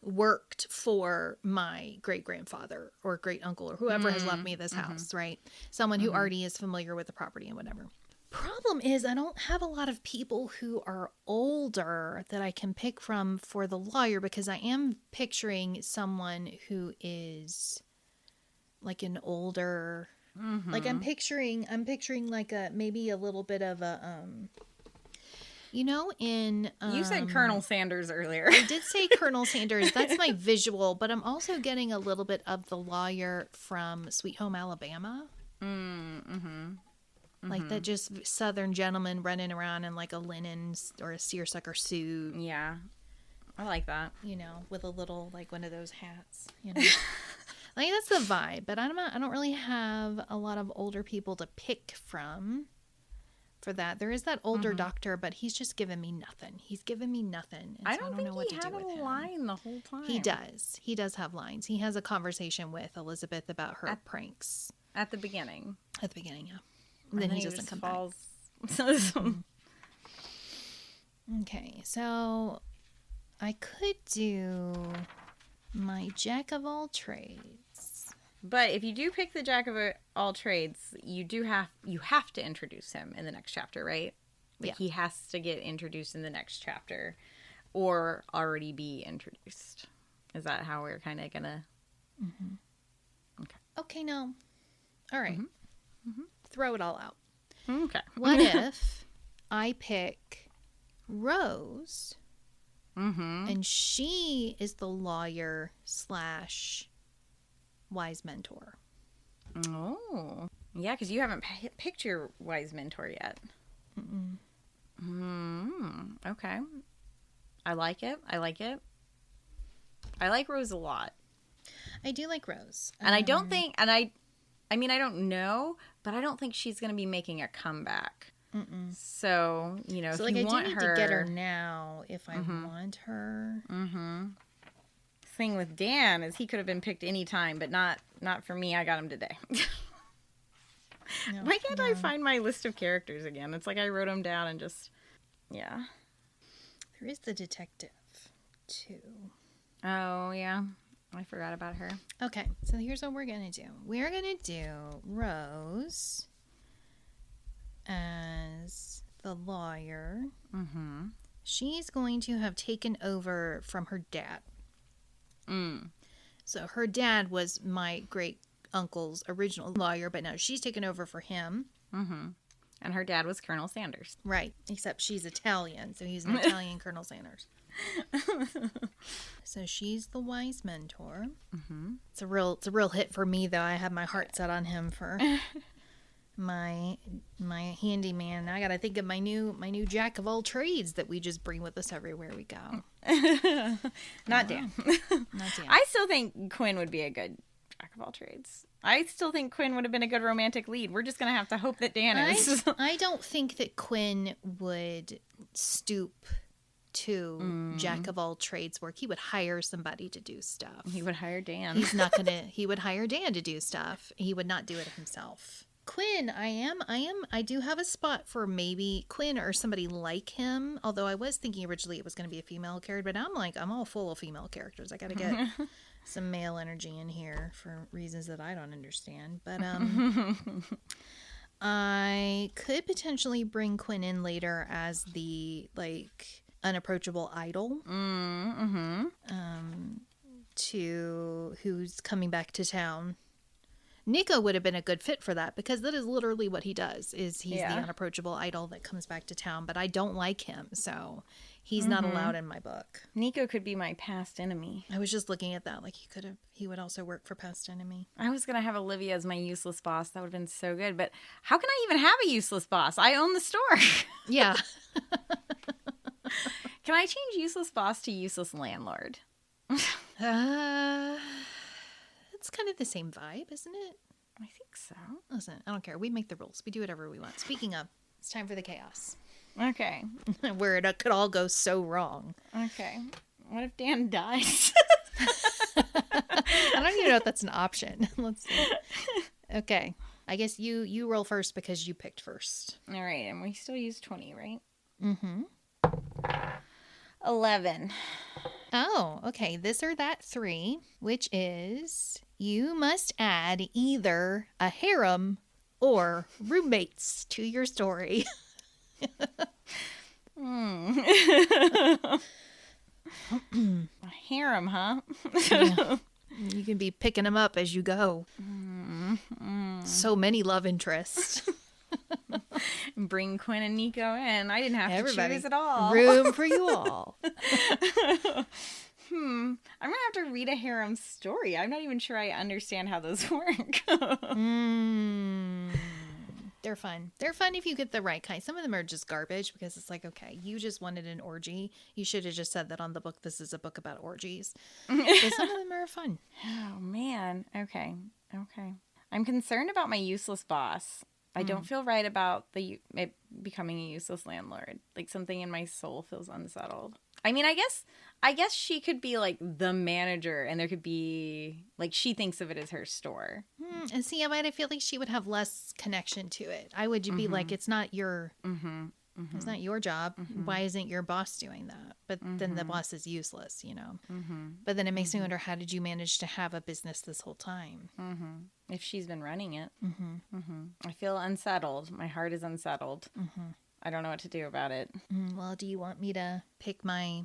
worked for my great-grandfather or great-uncle or whoever has left me this house, right? Someone who already is familiar with the property and whatever. Problem is, I don't have a lot of people who are older that I can pick from for the lawyer because I am picturing someone who is like an older, like I'm picturing like maybe a little bit of a, you know, in... you said Colonel Sanders earlier. I did say Colonel Sanders. That's my visual, but I'm also getting a little bit of the lawyer from Sweet Home Alabama. Like that just Southern gentleman running around in like a linen or a seersucker suit. Yeah. I like that. You know, with a little, like one of those hats, you know. I think that's the vibe, but I don't really have a lot of older people to pick from for that. There is that older doctor, but he's just given me nothing. He's given me nothing. I don't know what to do with him. He had a line the whole time. He does. He does have lines. He has a conversation with Elizabeth about her pranks. At the beginning. At the beginning, yeah. And then he doesn't come back. Okay, so I could do my jack of all trades. But if you do pick the jack of all trades, you have to introduce him in the next chapter, right? Like he has to get introduced in the next chapter or already be introduced. Is that how we're kind of gonna? Okay, no. All right. Throw it all out. Okay. What if I pick Rose and she is the lawyer / wise mentor? Oh. Yeah, because you haven't picked your wise mentor yet. Okay. I like it. I like Rose a lot. I do like Rose. And I don't think, I mean, I don't know, but I don't think she's going to be making a comeback. So, you know, so if like you want need her... to get her now if I want her. Thing with Dan is he could have been picked any time, but not for me. I got him today. No, Why can't I find my list of characters again? It's like I wrote them down and just, yeah. There is the detective, too. Oh, yeah. I forgot about her. Okay, so here's what we're going to do. We're going to do Rose as the lawyer. Mm-hmm. She's going to have taken over from her dad. So her dad was my great uncle's original lawyer, but now she's taken over for him. Mm-hmm. And her dad was Colonel Sanders. Right, except she's Italian, so he's an Italian Colonel Sanders. So she's the wise mentor. Mm-hmm. It's a real hit for me, though. I have my heart set on him for my handyman. I gotta think of my new jack of all trades that we just bring with us everywhere we go. Not Dan. Not Dan. I still think Quinn would be a good jack of all trades. I still think Quinn would have been a good romantic lead. We're just going to have to hope that Dan is. I don't think that Quinn would stoop to jack of all trades work. He would hire somebody to do stuff. He would hire Dan. He would hire Dan to do stuff. He would not do it himself. Quinn, I do have a spot for maybe Quinn or somebody like him. Although I was thinking originally it was going to be a female character, but I'm all full of female characters. I got to get some male energy in here for reasons that I don't understand. But I could potentially bring Quinn in later as the unapproachable idol. To who's coming back to town. Nico would have been a good fit for that because that is literally what he does. He's the unapproachable idol that comes back to town, but I don't like him, so he's not allowed in my book. Nico could be my past enemy. I was just looking at that, he would also work for past enemy. I was gonna have Olivia as my useless boss. That would have been so good, but how can I even have a useless boss? I own the store. Yeah. Can I change useless boss to useless landlord? It's kind of the same vibe, isn't it? I think so. Listen, I don't care. We make the rules. We do whatever we want. Speaking of, it's time for the chaos. Okay. Where it could all go so wrong. Okay. What if Dan dies? I don't even know if that's an option. Let's see. Okay. I guess you roll first because you picked first. All right. And we still use 20, right? Mm-hmm. 11. Oh, okay. This or that 3, which is you must add either a harem or roommates to your story. A harem, huh? Yeah. You can be picking them up as you go. So many love interests. Bring Quinn and Nico in. I didn't have to choose at all. Room for you all. I'm going to have to read a harem story. I'm not even sure I understand how those work. They're fun. They're fun if you get the right kind. Some of them are just garbage because it's like, okay, you just wanted an orgy. You should have just said that on the book. This is a book about orgies. But some of them are fun. Oh, man. Okay. I'm concerned about my useless boss. I don't feel right about it becoming a useless landlord. Like something in my soul feels unsettled. I mean, I guess she could be like the manager and there could be like she thinks of it as her store. And see, I feel like she would have less connection to it. I would be like, it's not your it's not your job. Why isn't your boss doing that? But then the boss is useless, you know. But then it makes me wonder, how did you manage to have a business this whole time? If she's been running it. I feel unsettled. My heart is unsettled. I don't know what to do about it. Well, do you want me to pick my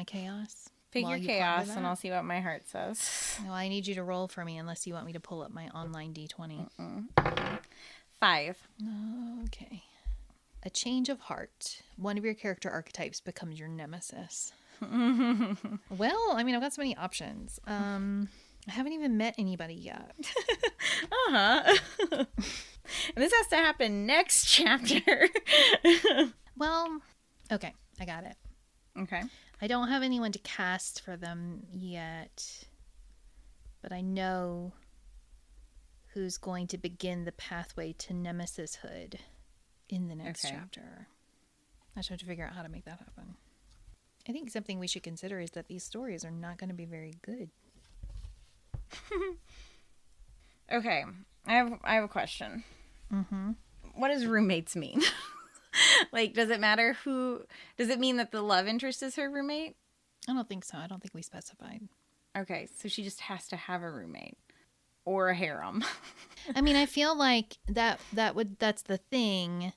chaos? Pick your chaos and I'll see what my heart says. No, I need you to roll for me unless you want me to pull up my online D20. 5. Okay. A change of heart. One of your character archetypes becomes your nemesis. Well, I mean, I've got so many options. I haven't even met anybody yet. And this has to happen next chapter. Well, okay. I got it. Okay. I don't have anyone to cast for them yet. But I know who's going to begin the pathway to nemesishood in the next chapter. I just have to figure out how to make that happen. I think something we should consider is that these stories are not going to be very good. Okay. I have a question. Mm-hmm. What does roommates mean? Like, does it matter who? Does it mean that the love interest is her roommate? I don't think so. I don't think we specified. Okay, so she just has to have a roommate or a harem. I mean, I feel like that's the thing,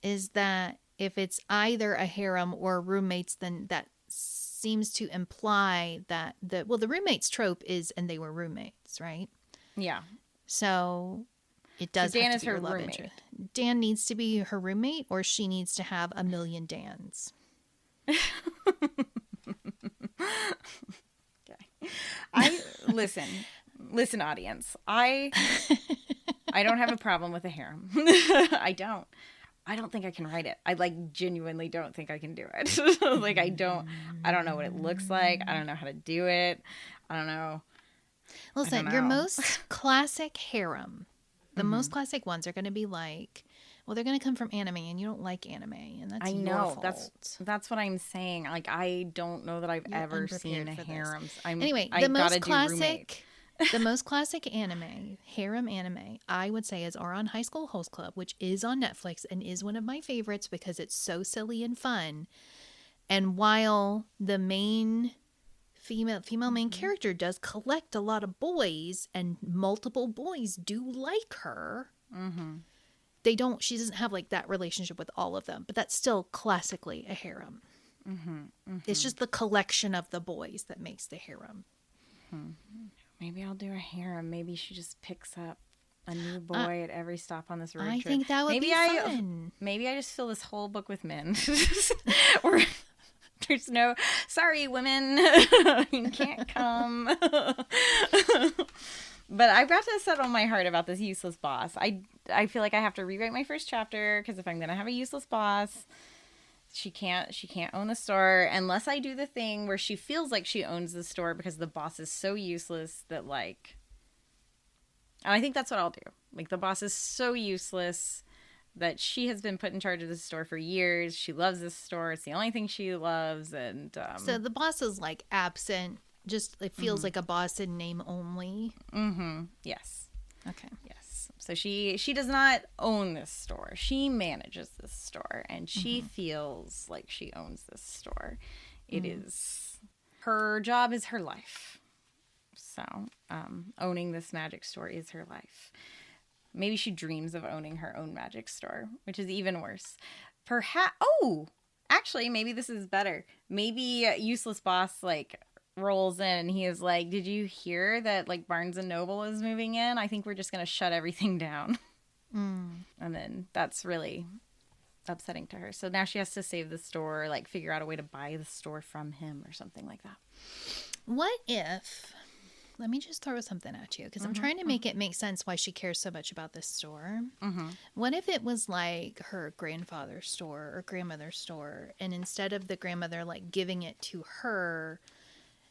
is that if it's either a harem or roommates, then that seems to imply that the roommates trope is, and they were roommates, right? Yeah. So it does. So Dan have to is be her love roommate. interest. Dan needs to be her roommate, or she needs to have a million Dans. Okay. Listen, audience. I don't have a problem with a harem. I don't think I can write it. I genuinely don't think I can do it. I don't know what it looks like. I don't know how to do it. I don't know. Listen, your most classic harem, the most classic ones are going to be they're going to come from anime, and you don't like anime, and that's your fault. That's what I'm saying. I don't know that I've ever seen a harem. The most classic anime, harem anime, I would say is Our High School Host Club, which is on Netflix and is one of my favorites because it's so silly and fun. And while the main female main character does collect a lot of boys, and multiple boys do like her, she doesn't have that relationship with all of them, but that's still classically a harem. It's just the collection of the boys that makes the harem. Maybe I'll do a harem. Maybe she just picks up a new boy at every stop on this road trip. I think that would be fun. Maybe I just fill this whole book with men. Or there's no, sorry, women, you can't come. But I've got to settle my heart about this useless boss. I feel like I have to rewrite my first chapter, because if I'm going to have a useless boss, she can't own the store unless I do the thing where she feels like she owns the store because the boss is so useless that and I think that's what I'll do. The boss is so useless that she has been put in charge of the store for years. She loves this store. It's the only thing she loves. And so the boss is absent. Just it feels like a boss in name only. Yes. Okay. Yes. So she does not own this store. She manages this store, and she feels like she owns this store. It is her job is her life. So owning this magic store is her life. Maybe she dreams of owning her own magic store, which is even worse. Actually, maybe this is better. Maybe useless boss rolls in and he is like, did you hear that Barnes and Noble is moving in? I think we're just going to shut everything down. And then that's really upsetting to her. So now she has to save the store, figure out a way to buy the store from him or something like that. What if, let me just throw something at you, because I'm trying to make it make sense why she cares so much about this store. What if it was her grandfather's store or grandmother's store, and instead of the grandmother giving it to her,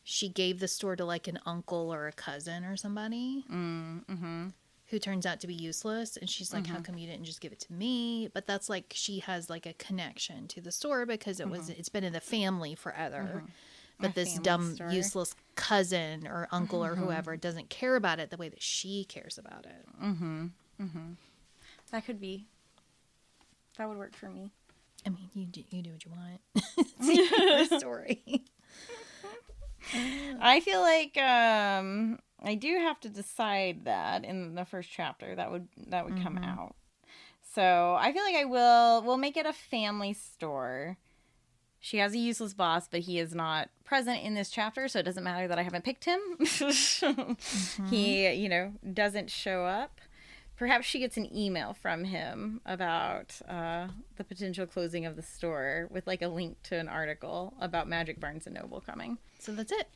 she gave the store to an uncle or a cousin or somebody who turns out to be useless, and she's like, how come you didn't just give it to me? But that's she has a connection to the store because it's been in the family forever. But this dumb store, useless cousin or uncle or whoever doesn't care about it the way that she cares about it. That could be. That would work for me. I mean, you do what you want. It's your story. I feel like I do have to decide that in the first chapter that would come out. So I feel like we'll make it a family store. She has a useless boss, but he is not present in this chapter, so it doesn't matter that I haven't picked him. He, doesn't show up. Perhaps she gets an email from him about the potential closing of the store with a link to an article about Magic Barnes & Noble coming. So that's it.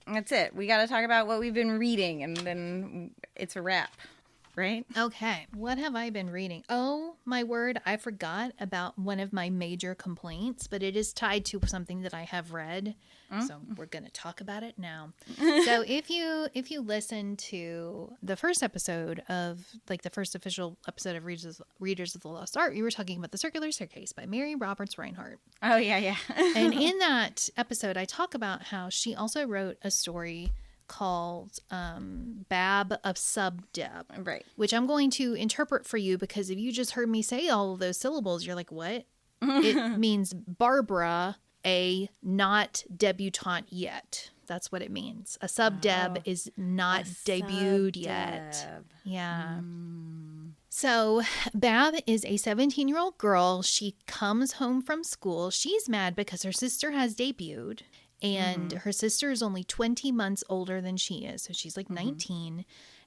That's it. We got to talk about what we've been reading, and then it's a wrap, right? Okay. What have I been reading? Oh, my word. I forgot about one of my major complaints, but it is tied to something that I have read. So we're going to talk about it now. So if you listen to the first episode of the first official episode of Readers of the Lost Art, we were talking about The Circular Staircase by Mary Roberts Reinhardt. Oh, yeah. And in that episode, I talk about how she also wrote a story called Bab of Sub-Deb. Right. Which I'm going to interpret for you, because if you just heard me say all of those syllables, you're like, what? It means Barbara, a not debutante yet. That's what it means. A sub-deb is not debuted yet. Yeah. So Bab is a 17-year-old girl. She comes home from school. She's mad because her sister has debuted. And her sister is only 20 months older than she is. So she's like 19.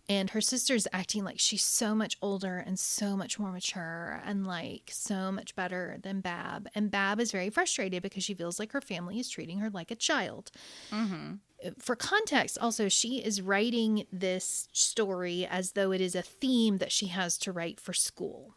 And her sister's acting like she's so much older and so much more mature and like so much better than Bab. And Bab is very frustrated because she feels like her family is treating her like a child. For context, also, she is writing this story as though it is a theme that she has to write for school.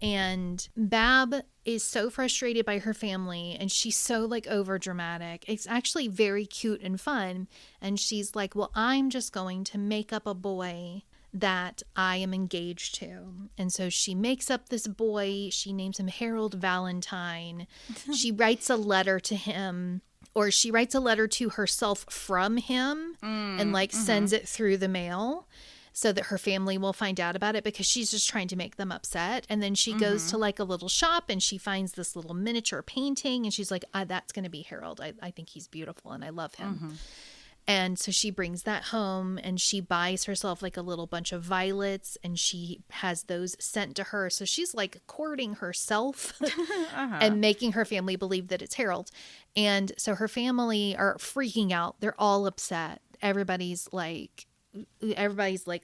And Bab is so frustrated by her family, and she's so like over dramatic. It's actually very cute and fun. And she's like, well, I'm just going to make up a boy that I am engaged to. And so she makes up this boy. She names him Harold Valentine. She writes a letter to him. Or she writes a letter to herself from him and like sends it through the mail so that her family will find out about it, because she's just trying to make them upset. And then she goes to like a little shop and she finds this little miniature painting and she's like, that's going to be Harold. I think he's beautiful and I love him. And so she brings that home and she buys herself like a little bunch of violets and she has those sent to her. So she's like courting herself and making her family believe that it's Harold. And so her family are freaking out. They're all upset. Everybody's like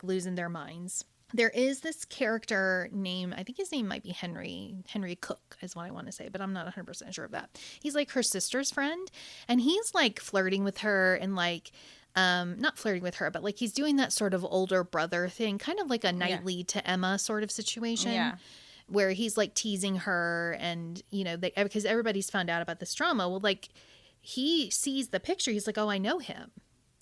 losing their minds. There is this character named, I think his name might be Henry Cook is what I want to say, but I'm not 100% sure of that. He's like her sister's friend, and he's like flirting with her and like, not flirting with her, but like he's doing that sort of older brother thing, kind of like a Knightley to Emma sort of situation, where he's like teasing her and, you know, because everybody's found out about this drama. Well, like he sees the picture. He's like, oh, I know him.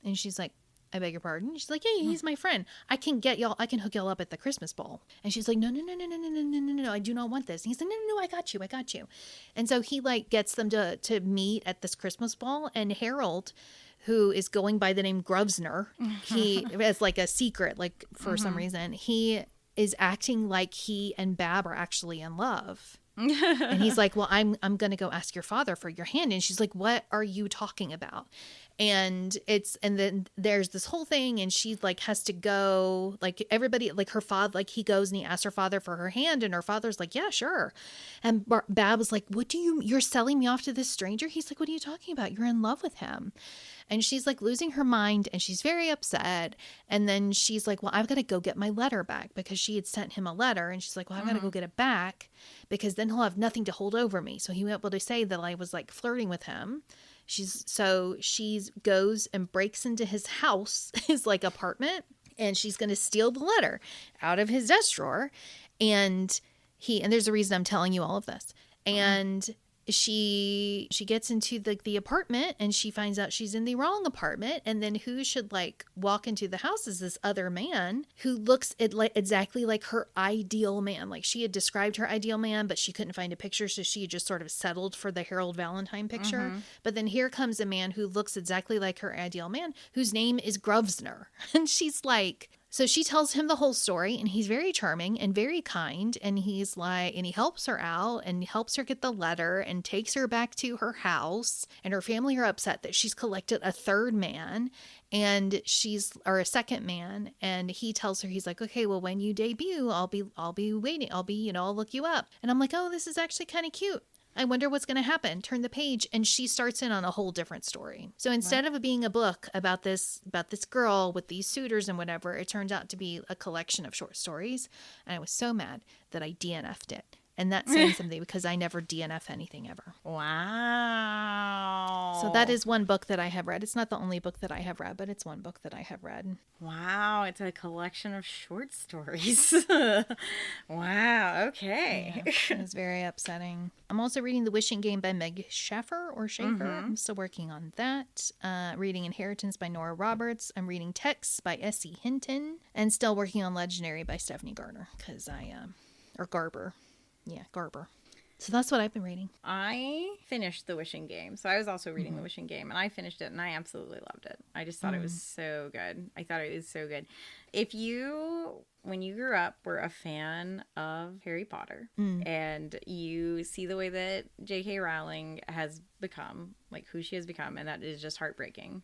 And she's like, I beg your pardon? She's like, yeah, he's my friend. I can hook y'all up at the Christmas ball. And she's like, no, I do not want this. And he's like, no, I got you. And so he like gets them to meet at this Christmas ball. And Harold, who is going by the name Grosvenor, he as like a secret, like for some reason, he is acting like he and Bab are actually in love. And he's like, well, I'm going to go ask your father for your hand. And she's like, what are you talking about? And then there's this whole thing and she like has to go, like everybody, like her father, like he goes and he asks her father for her hand and her father's like, yeah, sure. And Bab was like, you're selling me off to this stranger? He's like, what are you talking about? You're in love with him. And she's like losing her mind and she's very upset. And then she's like, well, I've got to go get my letter back, because she had sent him a letter. And she's like, well, I've got to go get it back because then he'll have nothing to hold over me. So he won't be able to say that I was like flirting with him. She goes and breaks into his house, his like apartment, and she's going to steal the letter out of his desk drawer. And there's a reason I'm telling you all of this. And she gets into the apartment and she finds out she's in the wrong apartment. And then who should like walk into the house is this other man who looks exactly like her ideal man. Like she had described her ideal man, but she couldn't find a picture. So she just sort of settled for the Harold Valentine picture. But then here comes a man who looks exactly like her ideal man, whose name is Grosvenor. And she's like, so she tells him the whole story, and he's very charming and very kind, and he's like, and he helps her out and helps her get the letter and takes her back to her house, and her family are upset that she's collected a third man and a second man, and he tells her, he's like, okay, well, when you debut, I'll be waiting. I'll look you up. And I'm like, oh, this is actually kind of cute. I wonder what's going to happen. Turn the page, and she starts in on a whole different story. So instead of it being a book about this girl with these suitors and whatever, it turned out to be a collection of short stories. And I was so mad that I DNF'd it. And that's saying something, because I never DNF anything ever. Wow. So that is one book that I have read. It's not the only book that I have read, but it's one book that I have read. Wow. It's a collection of short stories. Wow. Okay. Yeah, it was very upsetting. I'm also reading The Wishing Game by Meg Shaffer or Shaffer. I'm still working on that. Reading Inheritance by Nora Roberts. I'm reading Texts by S.E. Hinton. And still working on Legendary by Stephanie Garner. Or Garber. Yeah, Garber. So that's what I've been reading. I finished The Wishing Game. So I was also reading The Wishing Game, and I finished it, and I absolutely loved it. I just thought it was so good. I thought it was so good. If you, when you grew up, were a fan of Harry Potter, and you see the way that J.K. Rowling has become, like who she has become, and that is just heartbreaking.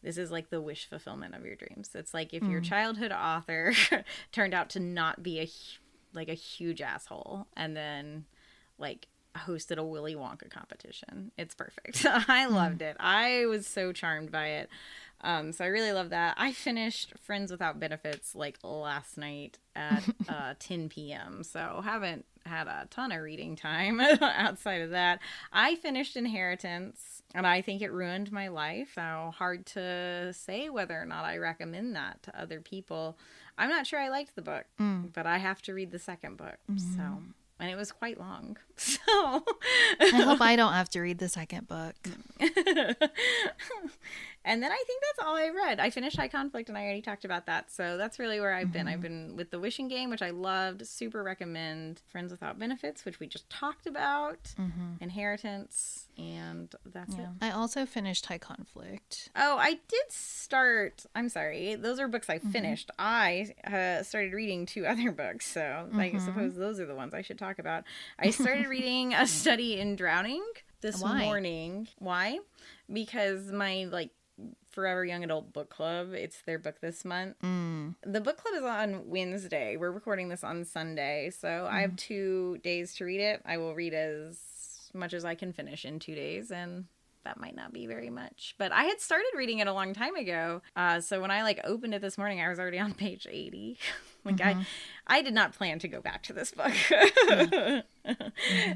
This is like the wish fulfillment of your dreams. It's like if your childhood author turned out to not be a huge asshole, and then like hosted a Willy Wonka competition. It's perfect. I loved it. I was so charmed by it. So I really love that. I finished Friends Without Benefits like last night at 10 p.m. So haven't had a ton of reading time outside of that. I finished Inheritance, and I think it ruined my life. So hard to say whether or not I recommend that to other people. I'm not sure I liked the book, but I have to read the second book. So... And it was quite long. So I hope I don't have to read the second book. And then I think that's all I read. I finished High Conflict, and I already talked about that. So that's really where I've been. I've been with The Wishing Game, which I loved. Super recommend. Friends Without Benefits, which we just talked about. Inheritance. And that's it. I also finished High Conflict. Oh, I did start. I'm sorry. Those are books I finished. I started reading 2 other books. So I suppose those are the ones I should talk about. I started reading A Study in Drowning this morning. Why? Because my Forever Young Adult book club, it's their book this month. The book club is on Wednesday. We're recording this on Sunday, so I have 2 days to read it. I will read as much as I can finish in 2 days, and that might not be very much, but I had started reading it a long time ago. So when I opened it this morning, I was already on page 80. I did not plan to go back to this book.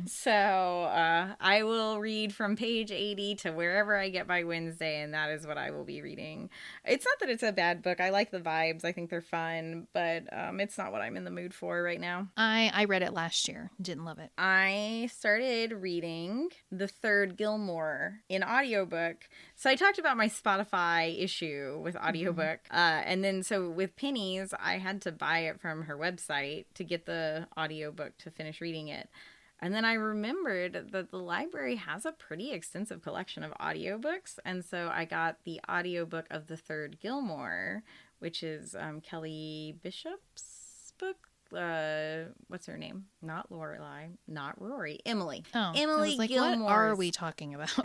So I will read from page 80 to wherever I get by Wednesday, and that is what I will be reading. It's not that it's a bad book. I like the vibes. I think they're fun, but it's not what I'm in the mood for right now. I read it last year. Didn't love it. I started reading The Third Gilmore in audiobook. So I talked about my Spotify issue with audiobook. And then so with Penny's, I had to buy it from her website to get the audiobook to finish reading it. And then I remembered that the library has a pretty extensive collection of audiobooks. And so I got the audiobook of The Third Gilmore, which is Kelly Bishop's book. What's her name? Not Lorelai, not Rory. Emily. Oh, Emily Gilmore. What are we talking about?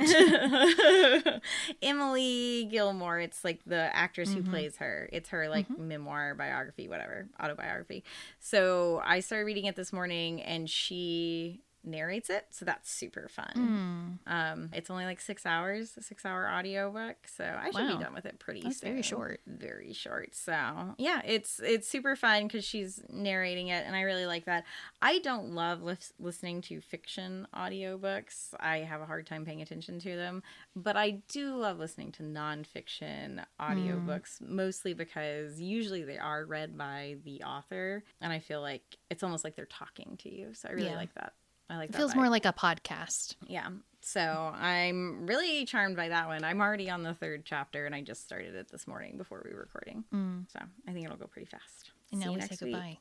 Emily Gilmore. It's the actress who plays her. It's her memoir, biography, whatever, autobiography. So I started reading it this morning, and she narrates it, so that's super fun. It's only 6 hours, a 6-hour audiobook, so I should be done with it pretty soon. Very short. So yeah, it's super fun because she's narrating it, and I really like that. I don't love listening to fiction audiobooks. I have a hard time paying attention to them, but I do love listening to nonfiction audiobooks, mostly because usually they are read by the author, and I feel like it's almost like they're talking to you, so I really like that. I like that. It feels more like a podcast. Yeah. So I'm really charmed by that one. I'm already on the 3rd chapter, and I just started it this morning before we were recording. So I think it'll go pretty fast. And now we say goodbye.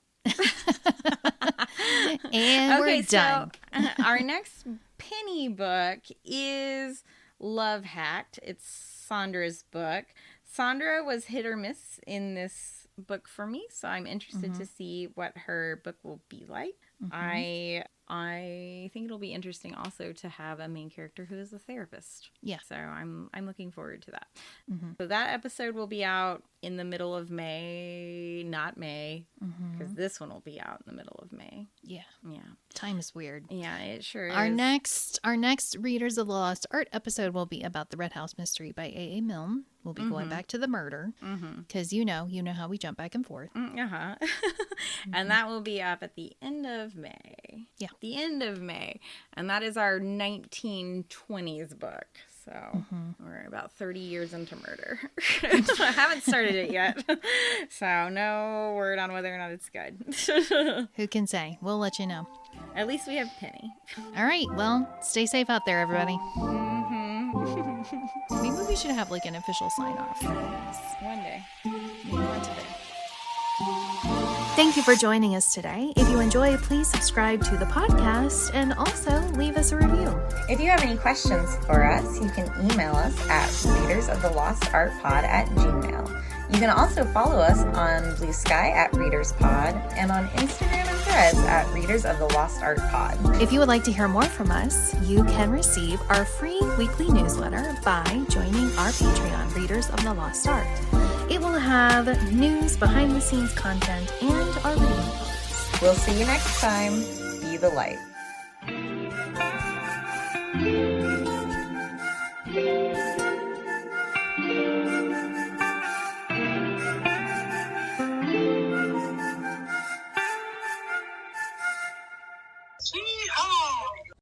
And we're done. So our next Penny book is Love Hacked. It's Sandra's book. Sandra was hit or miss in this book for me, so I'm interested to see what her book will be like. I think it'll be interesting also to have a main character who is a therapist. Yeah. So I'm looking forward to that. So that episode will be out in the middle of May, not May, because this one will be out in the middle of May. Yeah. Yeah. Time is weird. Yeah, it sure Our is. next Readers of the Lost Art episode will be about The Red House Mystery by A.A. Milne. We'll be going back to the murder because you know how we jump back and forth. And that will be up at the end of May. Yeah. The end of May. And that is our 1920s book. So we're about 30 years into murder. I haven't started it yet. So no word on whether or not it's good. Who can say? We'll let you know. At least we have Penny. All right. Well, stay safe out there, everybody. Maybe we should have an official sign off. One day. Maybe not today. Thank you for joining us today. If you enjoy, please subscribe to the podcast and also leave us a review. If you have any questions for us, you can email us at readersoftheLostArtPod@gmail.com. You can also follow us on Blue Sky at ReadersPod and on Instagram and Threads at ReadersOfTheLostArtPod. If you would like to hear more from us, you can receive our free weekly newsletter by joining our Patreon, Readers of the Lost Art. It will have news, behind-the-scenes content, and our reading books. We'll see you next time. Be the light.